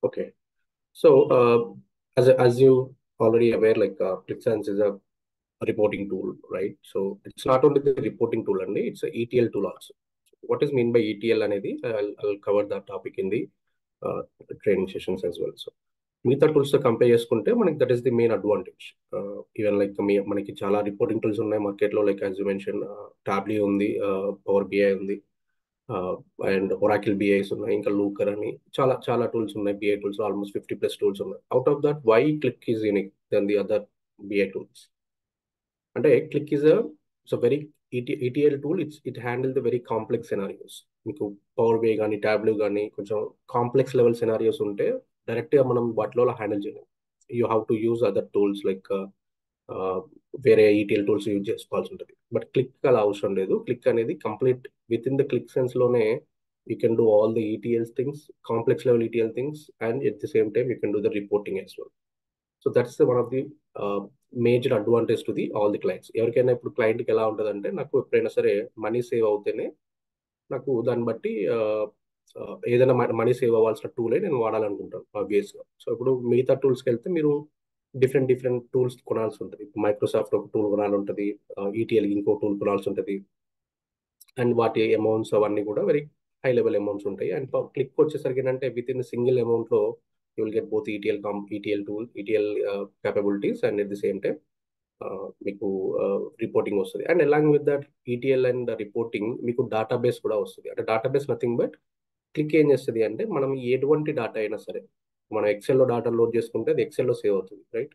Okay. So, as you already aware, like ClickSense is a reporting tool, right? So it's not only the reporting tool, only it's a ETL tool also. What is mean by ETL అనేది I'll cover that topic in the training sessions as well. So మిగతా tools తో compare చేసుకుంటే మనకి that is the main advantage. Even like మనకి చాలా reporting tools ఉన్నాయి market లో, like as you mention Tableau ఉంది, పవర్ బిఐ ఉంది, అండ్ ఒరాకిల్ బిఐస్ ఉన్నాయి, ఇంకా లూకర్ అని చాలా చాలా టూల్స్ ఉన్నాయి. బిఐ టూల్స్ ఆల్మోస్ట్ 50+ టూల్స్ ఉన్నాయి. Out of that why Qlik is unique then the other BI tools అంటే Qlik is it's very ETL tool. It handle the very complex scenarios. మీకు power BI కానీ Tableau కానీ కొంచెం complex level scenarios ఉంటే direct గా మనం వాటిలో handle చేయలేం. You have to use other tools like వేరే ఈటీఎల్ టూల్స్ యూజ్ చేసుకోవాల్సి ఉంటుంది. బట్ క్లిక్ అలా అవసరం లేదు. క్లిక్ అనేది complete within the Qlik Sense లోనే you can do all the ETL things, complex level ETL things, and at the same time you can do the reporting as well. So that's one of the major advantage to the all the clients. ఎవరికైనా ఇప్పుడు క్లయింట్కి ఎలా ఉంటుందంటే, నాకు ఎప్పుడైనా సరే money save అవుతేనే నాకు దాన్ని బట్టి ఏదైనా మనీ సేవ్ అవ్వాల్సిన టూలే నేను వాడాలనుకుంటాను ఆబ్వియస్గా. సో ఇప్పుడు మిగతా టూల్స్కి వెళ్తే మీరు డిఫరెంట్ డిఫరెంట్ టూల్స్ కొనాల్సి ఉంటుంది. మైక్రోసాఫ్ట్ ఒక టూల్ కొనాలి ఉంటుంది, ఈటీఎల్ ఇంకో టూల్ కొనాల్సి ఉంటుంది, అండ్ వాటి అమౌంట్స్ అవన్నీ కూడా వెరీ హై లెవెల్ అమౌంట్స్ ఉంటాయి. అండ్ క్లిక్ వచ్చేసరికి ఏంటంటే విత్ ఇన్ సింగిల్ అమౌంట్ లో you will get both ETL tool, ETL capabilities, and at the same time మీకు రిపోర్టింగ్ వస్తుంది. And along with that ETL and reporting మీకు database కూడా వస్తుంది. అంటే డేటాబేస్ నథింగ్ బట్ క్లిక్ ఏం చేస్తుంది అంటే, మనం ఎటువంటి డేటా అయినా సరే మనం ఎక్సెల్లో డేటా లోడ్ చేసుకుంటే అది ఎక్సెల్లో సేవ్ అవుతుంది, రైట్?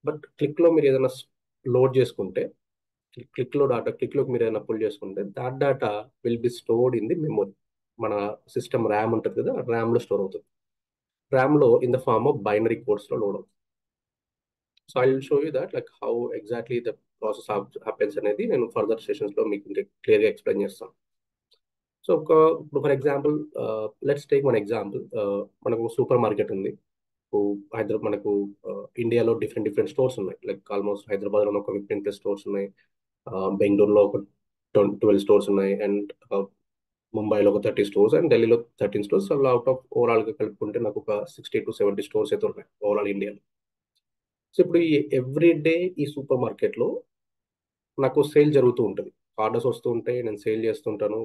బట్ క్లిక్లో మీరు ఏదైనా లోడ్ చేసుకుంటే, క్లిక్లోకి మీరు ఏదైనా పుల్ చేసుకుంటే that data will be stored in the memory. మన సిస్టమ్ ర్యామ్ ఉంటుంది కదా, ర్యామ్లో స్టోర్ అవుతుంది. ర్యామ్లో in the form of binary కోడ్స్లో లోడ్ అవుతుంది. So I will show you that like how exactly the process happens అనేది నేను ఫర్దర్ సెషన్స్లో మీకు క్లియర్గా ఎక్స్ప్లెయిన్ చేస్తాను. సో ఇప్పుడు ఫర్ example, let's take one example. మనకు సూపర్ మార్కెట్ ఉంది. మనకు ఇండియాలో డిఫరెంట్ డిఫరెంట్ స్టోర్స్ ఉన్నాయి. లైక్ ఆల్మోస్ట్ హైదరాబాద్లో ఒక 15+ స్టోర్స్ ఉన్నాయి, బెంగళూరులో ఒక 12 స్టోర్స్ ఉన్నాయి, అండ్ ముంబైలో ఒక 30 స్టోర్స్, అండ్ ఢిల్లీలో 13 స్టోర్స్. అలా అవుట్ ఆఫ్ ఓవరాల్గా కలుపుకుంటే నాకు ఒక 60 to 70 స్టోర్స్ అయితే ఉన్నాయి ఓవరాల్ ఇండియాలో. సో ఇప్పుడు ఈ ఎవ్రీ డే ఈ సూపర్ మార్కెట్లో నాకు సేల్ జరుగుతూ ఉంటుంది. ఆర్డర్స్ వస్తూ ఉంటాయి, నేను సేల్ చేస్తుంటాను,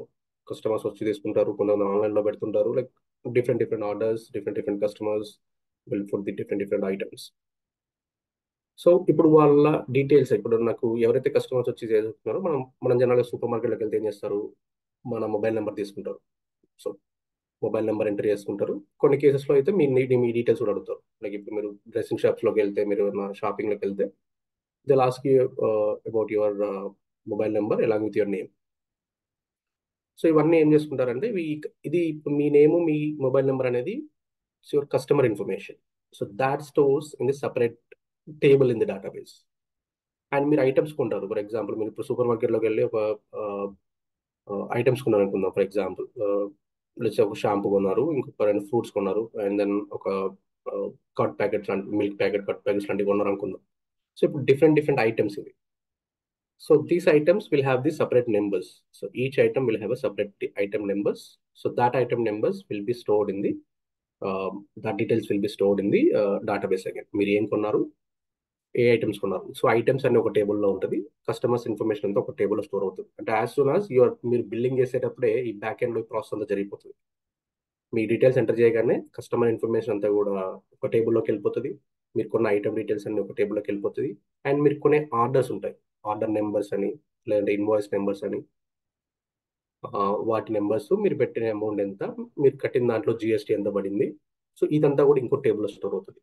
కస్టమర్స్ వచ్చి తీసుకుంటారు, కొంతమంది ఆన్లైన్లో పెడుతుంటారు. Like different different orders, different different customers will food the different different items. So ఇప్పుడు వాళ్ళ డీటెయిల్స్, ఇప్పుడు నాకు ఎవరైతే కస్టమర్స్ వచ్చి చేస్తున్నారో, మనం మనం జనరల్గా సూపర్ మార్కెట్లోకి వెళ్తే ఏం చేస్తారు, మన మొబైల్ నెంబర్ తీసుకుంటారు. సో మొబైల్ నెంబర్ ఎంటర్ చేసుకుంటారు. కొన్ని కేసెస్లో అయితే మీ డీటెయిల్స్ కూడా అడుగుతారు. లైక్ ఇప్పుడు మీరు డ్రెస్సింగ్ షాప్స్లోకి వెళ్తే, మీరు షాపింగ్లోకి వెళ్తే they ask you about your mobile number along with your name. So ఇవన్నీ ఏం చేసుకుంటారంటే, ఇది మీ నేము మీ మొబైల్ నెంబర్ అనేది your customer information. So that stores in the separate table in the database. And మీరు ఐటమ్స్ కొంటారు. ఫర్ ఎగ్జాంపుల్, మీరు ఇప్పుడు super మార్కెట్లోకి వెళ్ళి ఒక ఐటమ్స్ కొన్నారు అనుకుందాం. ఫర్ ఎగ్జాంపుల్, ఒక షాంపూ కొన్నారు, ఇంకొక 2 ఫ్రూట్స్ కొన్నారు, అండ్ దెన్ ఒక కట్ ప్యాకెట్స్ లాంటి, మిల్క్ ప్యాకెట్, కట్ ప్యాకెట్స్ లాంటివి కొన్నారు అనుకుందాం. సో ఇప్పుడు డిఫరెంట్ డిఫరెంట్ ఐటమ్స్ ఇవి. So these items will have the separate numbers. So each item will have a separate item numbers. So that item numbers will be stored in the that details will be stored in the database again. మీరు ఏం కొన్నారు, ఏ items కొన్నారు, so items అన్ని ఒక టేబుల్లో ఉంటుంది. Customers information అంతా ఒక టేబుల్లో స్టోర్ అవుతుంది. అంటే యాజ్ సూన్ యాజ్ మీరు బిల్లింగ్ చేసేటప్పుడే ఈ బ్యాక్ ఎండ్ ప్రాసెస్ అంతా జరిగిపోతుంది. మీ డీటెయిల్స్ ఎంటర్ చేయగానే కస్టమర్ ఇన్ఫర్మేషన్ అంతా కూడా ఒక టేబుల్లోకి వెళ్ళిపోతుంది. మీరు కొన్న ఐటమ్ డీటెయిల్స్ అన్ని ఒక టేబుల్లోకి వెళ్ళిపోతుంది. అండ్ మీరు కొనే ఆర్డర్స్ ఉంటాయి, ఆర్డర్ నెంబర్స్ అని, లేదంటే ఇన్వాయిస్ నెంబర్స్ అని, వాటి నెంబర్స్, మీరు పెట్టిన అమౌంట్ ఎంత, మీరు కట్టిన దాంట్లో జిఎస్టీ ఎంత పడింది, సో ఇదంతా కూడా ఇంకో టేబుల్లో స్టోర్ అవుతుంది.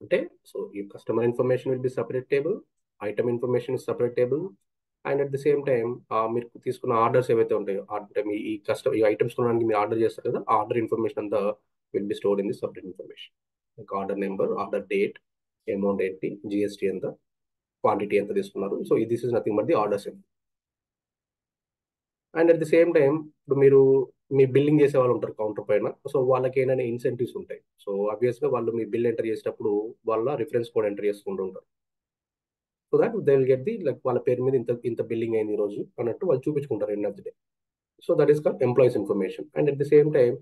అంటే సో ఈ customer information will be separate table, item information is separate table, and at the same time మీరు తీసుకున్న ఆర్డర్స్ ఏవైతే ఉంటాయో, అంటే మీ ఈ ఐటమ్స్ కొనడానికి మీరు ఆర్డర్ చేస్తారు కదా, ఆర్డర్ ఇన్ఫర్మేషన్ అంతా will be stored in the separate information. Like order number, order date, amount ఏంటి, జిఎస్టీ ఎంత, క్వాంటిటీ ఎంత తీసుకున్నారు. So this is nothing but the orders. And at the same time ఇప్పుడు మీ బిల్లింగ్ చేసే వాళ్ళు ఉంటారు కౌంటర్ పైన. సో వాళ్ళకి ఏంటంటే ఇన్సెంటివ్స్ ఉంటాయి. సో ఆబ్వియస్గా వాళ్ళు మీ బిల్ ఎంటర్ చేసేటప్పుడు వాళ్ళ రిఫరెన్స్ కోడ్ ఎంటర్ చేసుకుంటూ ఉంటారు. So that they will get the like వాళ్ళ పేరు మీద ఇంత ఇంత బిల్లింగ్ అయింది ఈ రోజు అన్నట్టు వాళ్ళు చూపించుకుంటారు end of the day. So that is called employees information. And at the same time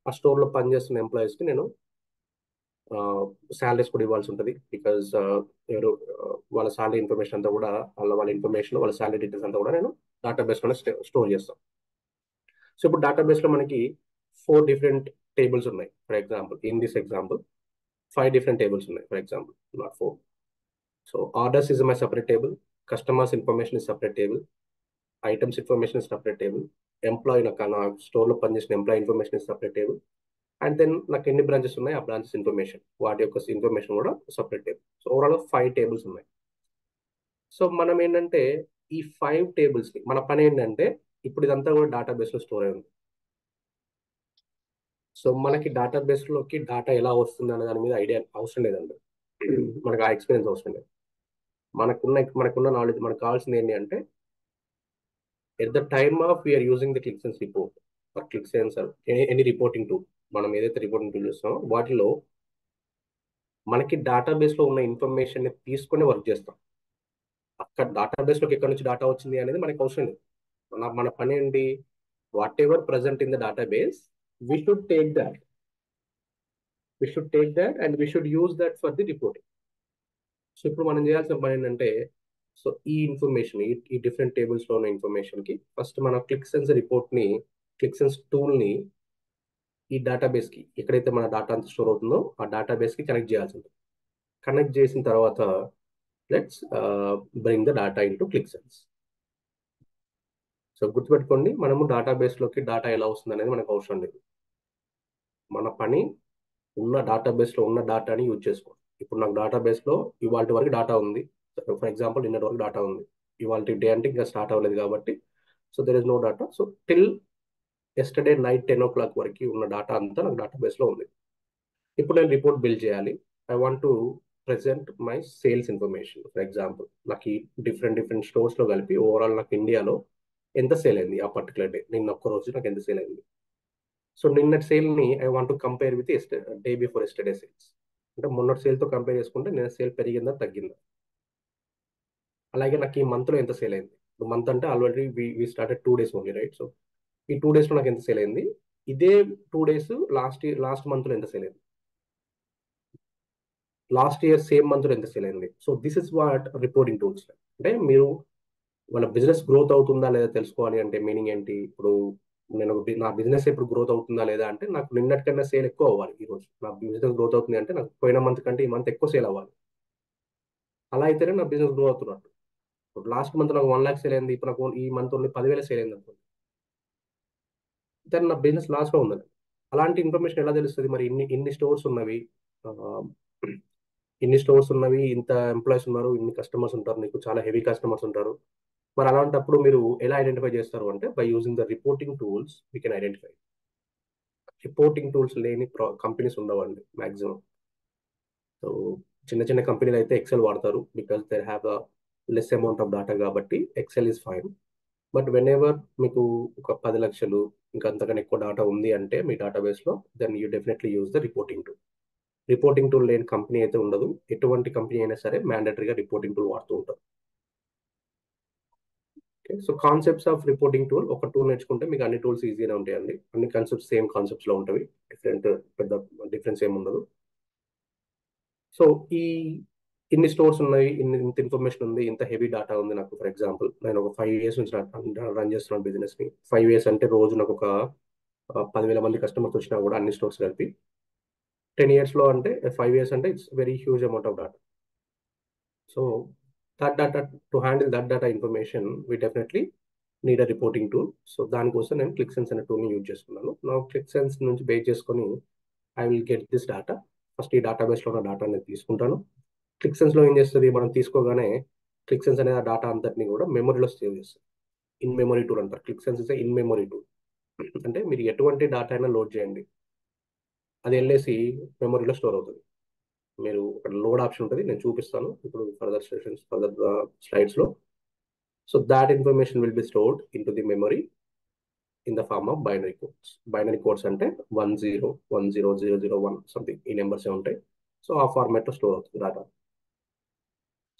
ఆ స్టోర్లో పనిచేస్తున్న ఎంప్లాయీస్కి నేను శాలరీస్ కూడా ఇవ్వాల్సి ఉంటుంది. బికాజ్ ఎవరు వాళ్ళ శాలరీ ఇన్ఫర్మేషన్ అంతా కూడా వాళ్ళ ఇన్ఫర్మేషన్ వాళ్ళ శాలరీ డీటెయిల్స్ అంతా కూడా నేను డేటాబేస్లోనే స్టోర్ చేస్తాను. సో ఇప్పుడు డేటాబేస్లో మనకి 4 డిఫరెంట్ టేబుల్స్ ఉన్నాయి. For example in this example 5 different tables ఉన్నాయి. For example not 4. So orders is my separate table, customers information is separate table, items information is separate table, employee నా స్టోర్లో పనిచేసిన employee information is separate table, and then నాకు ఎన్ని branches ఉన్నాయి ఆ branches information వాటి యొక్క ఇన్ఫర్మేషన్ కూడా separate table. So overall 5 tables ఉన్నాయి. సో మనం ఏంటంటే ఈ 5 టేబుల్స్ని మన పని ఏంటంటే ఇప్పుడు ఇదంతా కూడా డేటాబేస్లో స్టోర్ అయి ఉంది. సో మనకి డేటాబేస్లోకి డేటా ఎలా వస్తుంది అనే దాని మీద ఐడియా అవసరం లేదండి. మనకు ఆ ఎక్స్పీరియన్స్ అవసరం లేదు. మనకున్న నాలెడ్జ్ మనకు కావాల్సింది ఏంటి అంటే at the time of we are using the Qlik Sense report or Qlik sense or any reporting tool, మనం ఏదైతే రిపోర్టింగ్ టూల్ చూస్తామో వాటిలో మనకి డేటాబేస్లో ఉన్న ఇన్ఫర్మేషన్ తీసుకొని వర్క్ చేస్తాం. అక్కడ డేటాబేస్లోకి ఎక్కడి నుంచి డేటా వచ్చింది అనేది మనకు అవసరం లేదు. మన పని ఏంటి, what ever present in the database we should take that and we should use that for the reporting. So ఇప్పుడు మనం చేయాల్సిన పని ఏంటంటే సో ఈ ఇన్ఫర్మేషన్ ఈ డిఫరెంట్ టేబుల్స్లో ఉన్న ఇన్ఫర్మేషన్కి ఫస్ట్ మన క్లిక్ సెన్స్ రిపోర్ట్ని క్లిక్ సెన్స్ టూల్ని ఈ డేటాబేస్కి ఎక్కడైతే మన డేటా అంతా స్టోర్ అవుతుందో ఆ డేటాబేస్కి కనెక్ట్ చేయాల్సి ఉంటుంది. కనెక్ట్ చేసిన తర్వాత let's bring the data into click Sense. So గుర్తుపెట్టుకోండి, మనము డేటాబేస్లోకి డేటా ఎలా వస్తుంది అనేది మనకు అవసరం లేదు. మన పని ఉన్న డేటాబేస్లో ఉన్న డేటాని యూజ్ చేసుకోండి. ఇప్పుడు నాకు డేటాబేస్లో ఇవాళ వరకు డేటా ఉంది. ఫర్ ఎగ్జాంపుల్ నిన్నటి వరకు డేటా ఉంది. ఇవాళ డే అంటే ఇంకా స్టార్ట్ అవ్వలేదు కాబట్టి so there is no data. So till yesterday night 10 o'clock వరకు ఉన్న డేటా అంతా నాకు డేటాబేస్లో ఉంది. ఇప్పుడు నేను రిపోర్ట్ బిల్డ్ చేయాలి. I want to present my sales information. For example నాకు ఈ డిఫరెంట్ స్టోర్స్లో కలిపి ఓవరాల్ నాకు ఇండియాలో ఎంత సేల్ అయింది ఆ పర్టికులర్ డే, నిన్న ఒక్క రోజు నాకు ఎంత సేల్ అయింది. సో నిన్నటి సేల్ని I want to compare with day before yesterday sales. అంటే మొన్నటి సేల్తో కంపేర్ చేసుకుంటే నిన్న సేల్ పెరిగిందా తగ్గిందా. అలాగే నాకు ఈ మంత్లో ఎంత సేల్ అయింది. మంత్ అంటే already we started 2 days only, right. So ఈ 2 daysలో నాకు ఎంత సేల్ అయింది, ఇదే 2 days లాస్ట్ మంత్లో ఎంత సేల్ అయింది, లాస్ట్ ఇయర్ సేమ్ మంత్లో ఎంత సేల్ అయింది. So this is what reporting tools. అంటే మీరు వాళ్ళ బిజినెస్ గ్రోత్ అవుతుందా లేదా తెలుసుకోవాలి అంటే మీనింగ్ ఏంటి, ఇప్పుడు నా బిజినెస్ ఇప్పుడు గ్రోత్ అవుతుందా లేదా అంటే నాకు నిన్నటికన్నా సేల్ ఎక్కువ అవ్వాలి. ఈ రోజు నా బిజినెస్ గ్రోత్ అవుతుంది అంటే నాకు పోయిన మంత్ కంటే ఈ మంత్ ఎక్కువ సేల్ అవ్వాలి. అలా అయితేనే నా బిజినెస్ గ్రో అవుతున్నట్టు. ఇప్పుడు లాస్ట్ మంత్ నాకు 1 lakh సేల్ అయింది, ఇప్పుడు నాకు ఈ మంత్ ఓన్లీ 10,000 సేల్ అయింది అనుకోండి, దాన్ని నా బిజినెస్ లాస్లో ఉందని. అలాంటి ఇన్ఫర్మేషన్ ఎలా తెలుస్తుంది, మరి ఇన్ని స్టోర్స్ ఉన్నవి, ఆ, ఇన్ని స్టోర్స్ ఉన్నవి, ఇంత ఎంప్లాయీస్ ఉన్నారు, ఇన్ని కస్టమర్స్ ఉంటారు, నీకు చాలా హెవీ కస్టమర్స్ ఉంటారు. మరి అలాంటప్పుడు మీరు ఎలా ఐడెంటిఫై చేస్తారు అంటే by using the reporting tools we can identify. Reporting tools లేని కంపెనీస్ ఉండవండి మ్యాక్సిమం. సో చిన్న చిన్న కంపెనీలు అయితే ఎక్సెల్ వాడతారు because they have a less amount of data కాబట్టి Excel is fine. But whenever మీకు ఒక 10 లక్షలు ఇంకా అంతకన్నా ఎక్కువ డేటా ఉంది అంటే మీ డేటాబేస్లో, then you definitely use the reporting tool. Reporting tool లేని కంపెనీ అయితే ఉండదు. ఎటువంటి కంపెనీ అయినా సరే మ్యాండటరీగా రిపోర్టింగ్ టూల్ వాడుతూ ఉంటారు. So concepts of reporting tool, ఒక టూల్ నేర్చుకుంటే మీకు అన్ని టూల్స్ ఈజీగానే ఉంటాయండి. అన్ని కాన్సెప్ట్స్ సేమ్ కాన్సెప్ట్స్లో ఉంటాయి, పెద్ద డిఫరెన్స్ ఏమి ఉండదు. సో ఇన్ని స్టోర్స్ ఉన్నాయి, ఇంత ఇన్ఫర్మేషన్ ఉంది, ఇంత హెవీ డేటా ఉంది నాకు. ఫర్ ఎగ్జాంపుల్ నేను ఒక 5 years నుంచి రన్ చేస్తున్నాను బిజినెస్ని. 5 years అంటే రోజు నాకు ఒక 10,000 మంది కస్టమర్స్ వచ్చినా కూడా అన్ని స్టోర్స్ కలిపి 10 yearsలో అంటే 5 years అంటే it's very huge amount of data. So that data, to handle that data information, we definitely need a reporting tool. So దానికోసం నేను క్లిక్ సెన్స్ అనే టూల్ని యూజ్ చేసుకున్నాను. నా క్లిక్ సెన్స్ నుంచి బేస్ చేసుకొని I will get this data. First ఈ డేటాబేస్లో ఉన్న డేటా నేను తీసుకుంటాను. క్లిక్ సెన్స్లో ఏం చేస్తుంది, మనం తీసుకోగానే క్లిక్ సెన్స్ అనే ఆ డేటా అంతటిని కూడా మెమరీలో సేవ్ చేస్తుంది. ఇన్ మెమరీ టూల్ అంటారు. Click sense is in memory tool. అంటే మీరు ఎటువంటి డేటా అయినా లోడ్ చేయండి, అది వెళ్ళేసి మెమరీలో స్టోర్ అవుతుంది. మీరు ఇక్కడ లోడ్ ఆప్షన్ ఉంటుంది, నేను చూపిస్తాను ఇప్పుడు ఫర్దర్ స్లైడ్స్లో. So that information will be stored in to the memory in the form of binary codes. Binary codes అంటే 10100001 సంథింగ్ ఈ నెంబర్స్ ఉంటాయి. సో ఆ ఫార్మాట్లో స్టోర్ అవుతుంది డేటా.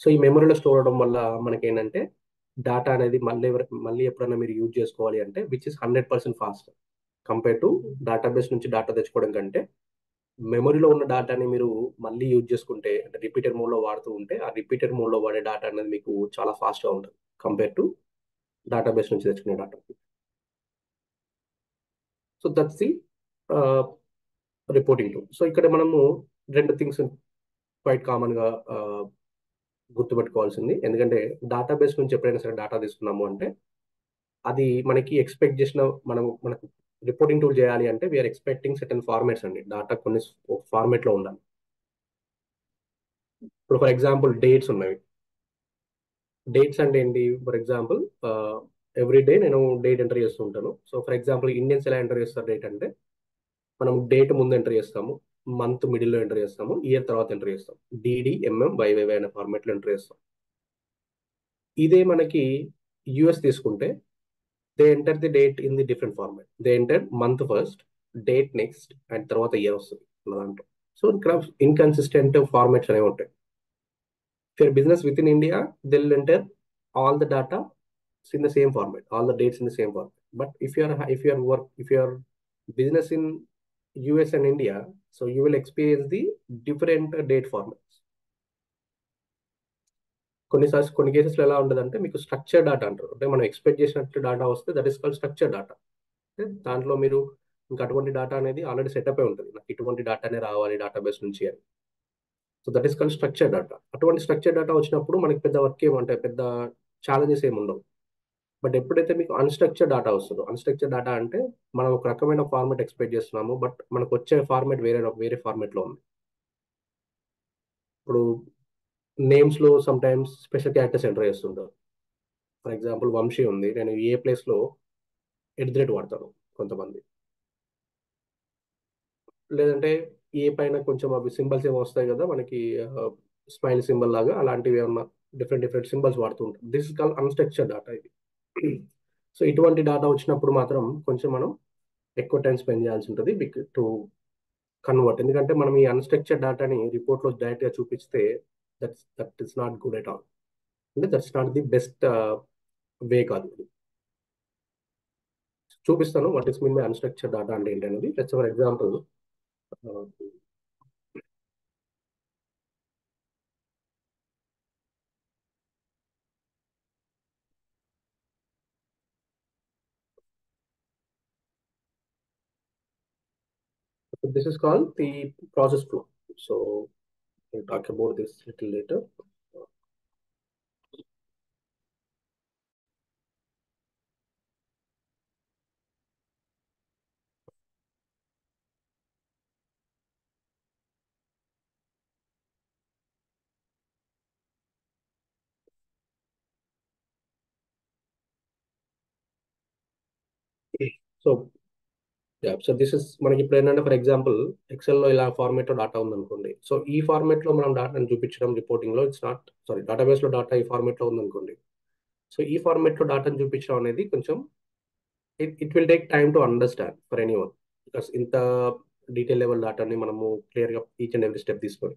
సో ఈ మెమరీలో స్టోర్ అవడం వల్ల మనకి ఏంటంటే డేటా అనేది మళ్ళీ ఎప్పుడైనా మీరు యూజ్ చేసుకోవాలి అంటే which is 100% fast compare to database నుంచి డేటా తెచ్చుకోవడం కంటే మెమరీలో ఉన్న డేటాని మీరు మళ్ళీ యూజ్ చేసుకుంటే, అంటే రిపీటెడ్ మోడ్లో వాడుతూ ఉంటే, ఆ రిపీటెడ్ మోడ్లో వాడే డేటా అనేది మీకు చాలా ఫాస్ట్గా ఉంటుంది కంపేర్ టు డేటాబేస్ నుంచి తెచ్చుకునే data. So that's the reporting tool. So ఇక్కడ మనము రెండు థింగ్స్ క్వైట్ కామన్గా గుర్తుపెట్టుకోవాల్సింది. ఎందుకంటే డేటాబేస్ నుంచి ఎప్పుడైనా సరే డేటా తీసుకున్నాము అంటే అది మనకి ఎక్స్పెక్ట్ చేసిన మనకు రిపోర్టింగ్ టూల్ చేయాలి అంటే వీఆర్ ఎక్స్పెక్టింగ్ సర్టన్ ఫార్మాట్స్ అండి. డేటా కొన్ని ఫార్మేట్లో ఉండాలి. ఇప్పుడు ఫర్ ఎగ్జాంపుల్ డేట్స్ ఉన్నాయి. డేట్స్ అంటే ఏంటి? ఫర్ ఎగ్జాంపుల్ ఎవ్రీ డే నేను డేట్ ఎంటర్ చేస్తూ ఉంటాను. సో ఫర్ ఎగ్జాంపుల్ ఇండియన్స్ ఎలా ఎంటర్ చేస్తారు డేట్ అంటే, మనం డేట్ ముందు ఎంటర్ చేస్తాము, మంత్ మిడిల్లో ఎంటర్ చేస్తాము, ఇయర్ తర్వాత ఎంటర్ చేస్తాం. డిడి ఎంఎం వైవైవై అనే ఫార్మాట్లో ఎంటర్ చేస్తాం. ఇదే మనకి యుఎస్ తీసుకుంటే they enter the date in the different format. They enter month first, date next, and తర్వాత ఇయర్ వస్తుంది మన దాంట్లో. సో ఇక్కడ ఇన్కన్సిస్టెంట్ ఫార్మాట్స్ అనేవి ఉంటాయి. For business with in India they'll enter all the data in the same format, all the dates in the same format. But if you are business in US and India, so you will experience the different date formats. కొన్ని కేసెస్లో ఎలా ఉంటుందంటే మీకు structure data అంటారు. అంటే మనం expect చేసినట్టు data వస్తే that is called structure data. దాంట్లో మీరు ఇంకా అటువంటి డేటా అనేది ఆల్రెడీ సెటప్ అయి ఉంటుంది, నాకు ఇటువంటి డేటానే రావాలి డేటాబేస్ నుంచి అని. So that is called structure data. అటువంటి స్ట్రక్చర్ డేటా వచ్చినప్పుడు మనకి పెద్ద వర్క్ ఏమంటాయి, పెద్ద ఛాలెంజెస్ ఏమి ఉండవు. బట్ ఎప్పుడైతే మీకు అన్స్ట్రక్చర్ డేటా వస్తుందో, అన్స్ట్రక్చర్ డేటా అంటే మనం ఒక రకమైన ఫార్మాట్ ఎక్స్పెక్ట్ చేస్తున్నాము, బట్ మనకు వచ్చే ఫార్మాట్ వేరే ఫార్మాట్లో ఉంది. ఇప్పుడు నేమ్స్లో sometimes special characters enter చేస్తుంటారు. ఫర్ ఎగ్జాంపుల్ వంశీ ఉంది, నేను ఏ ప్లేస్లో @ వాడతాను కొంతమంది. లేదంటే ఏ పైన కొంచెం అవి సింబల్స్ ఏమో వస్తాయి కదా మనకి, స్మైల్ సింబల్ లాగా, అలాంటివి ఏమన్నా డిఫరెంట్ డిఫరెంట్ సింబల్స్ వాడుతూ ఉంటాం. దిస్ ఇస్ కాల్ అన్స్ట్రక్చర్ డేటా ఇది. సో ఇటువంటి డేటా వచ్చినప్పుడు మాత్రం కొంచెం మనం ఎక్కువ టైం స్పెండ్ చేయాల్సి ఉంటుంది టు కన్వర్ట్. ఎందుకంటే మనం ఈ అన్స్ట్రక్చర్ డేటాని రిపోర్ట్లో డైరెక్ట్గా చూపిస్తే that is not good at all. అంటే that's not the best way కాదు. చూపిస్తాను what is mean by unstructured data అంటే ఏంటి అనేది. Let's for example this is called the process flow. So we'll talk about this little later. So so this is మనకి ఇప్పుడు ఏంటంటే for example ఎక్సెల్లో ఇలా ఫార్మేట్లో data ఉందనుకోండి. సో ఈ ఫార్మేట్లో మనం డేటాను చూపించడం రిపోర్టింగ్లో ఇట్స్ నాట్, సారీ, డేటాబేస్లో డేటా ఈ ఫార్మేట్లో ఉందనుకోండి. సో ఈ ఫార్మేట్లో డేటాను చూపించడం అనేది కొంచెం it will take time to understand for any one. Because ఇంత డీటెయిల్ లెవెల్ డేటాని మనము క్లియర్గా ఈచ్ అండ్ ఎవ్రీ స్టెప్ తీసుకొని,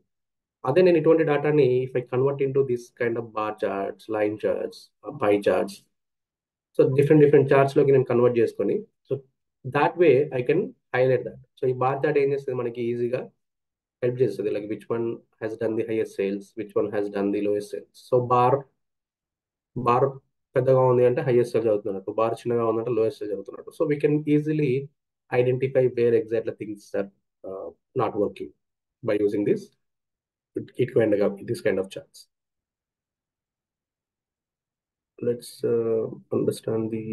అదే నేను ఇటువంటి డేటాని if I convert into this kind of bar charts, line charts, pie charts, so different different చార్ట్స్లోకి నేను కన్వర్ట్ చేసుకొని, so that way I can highlight that. So ఈ బార్ చార్ట్ ఏం చేస్తుంది, మనకి ఈజీగా హెల్ప్ చేస్తుంది. Like which one has done the highest sales, which one has done the lowest sales. So bar పెద్దగా ఉంది అంటే హైయెస్ట్ సేల్ చదువుతున్నట్టు, బార్ చిన్నగా ఉందంటే lowest sale చదువుతున్నట్టు. So we can easily identify where exactly things are not working by using this kind of charts. Let's understand the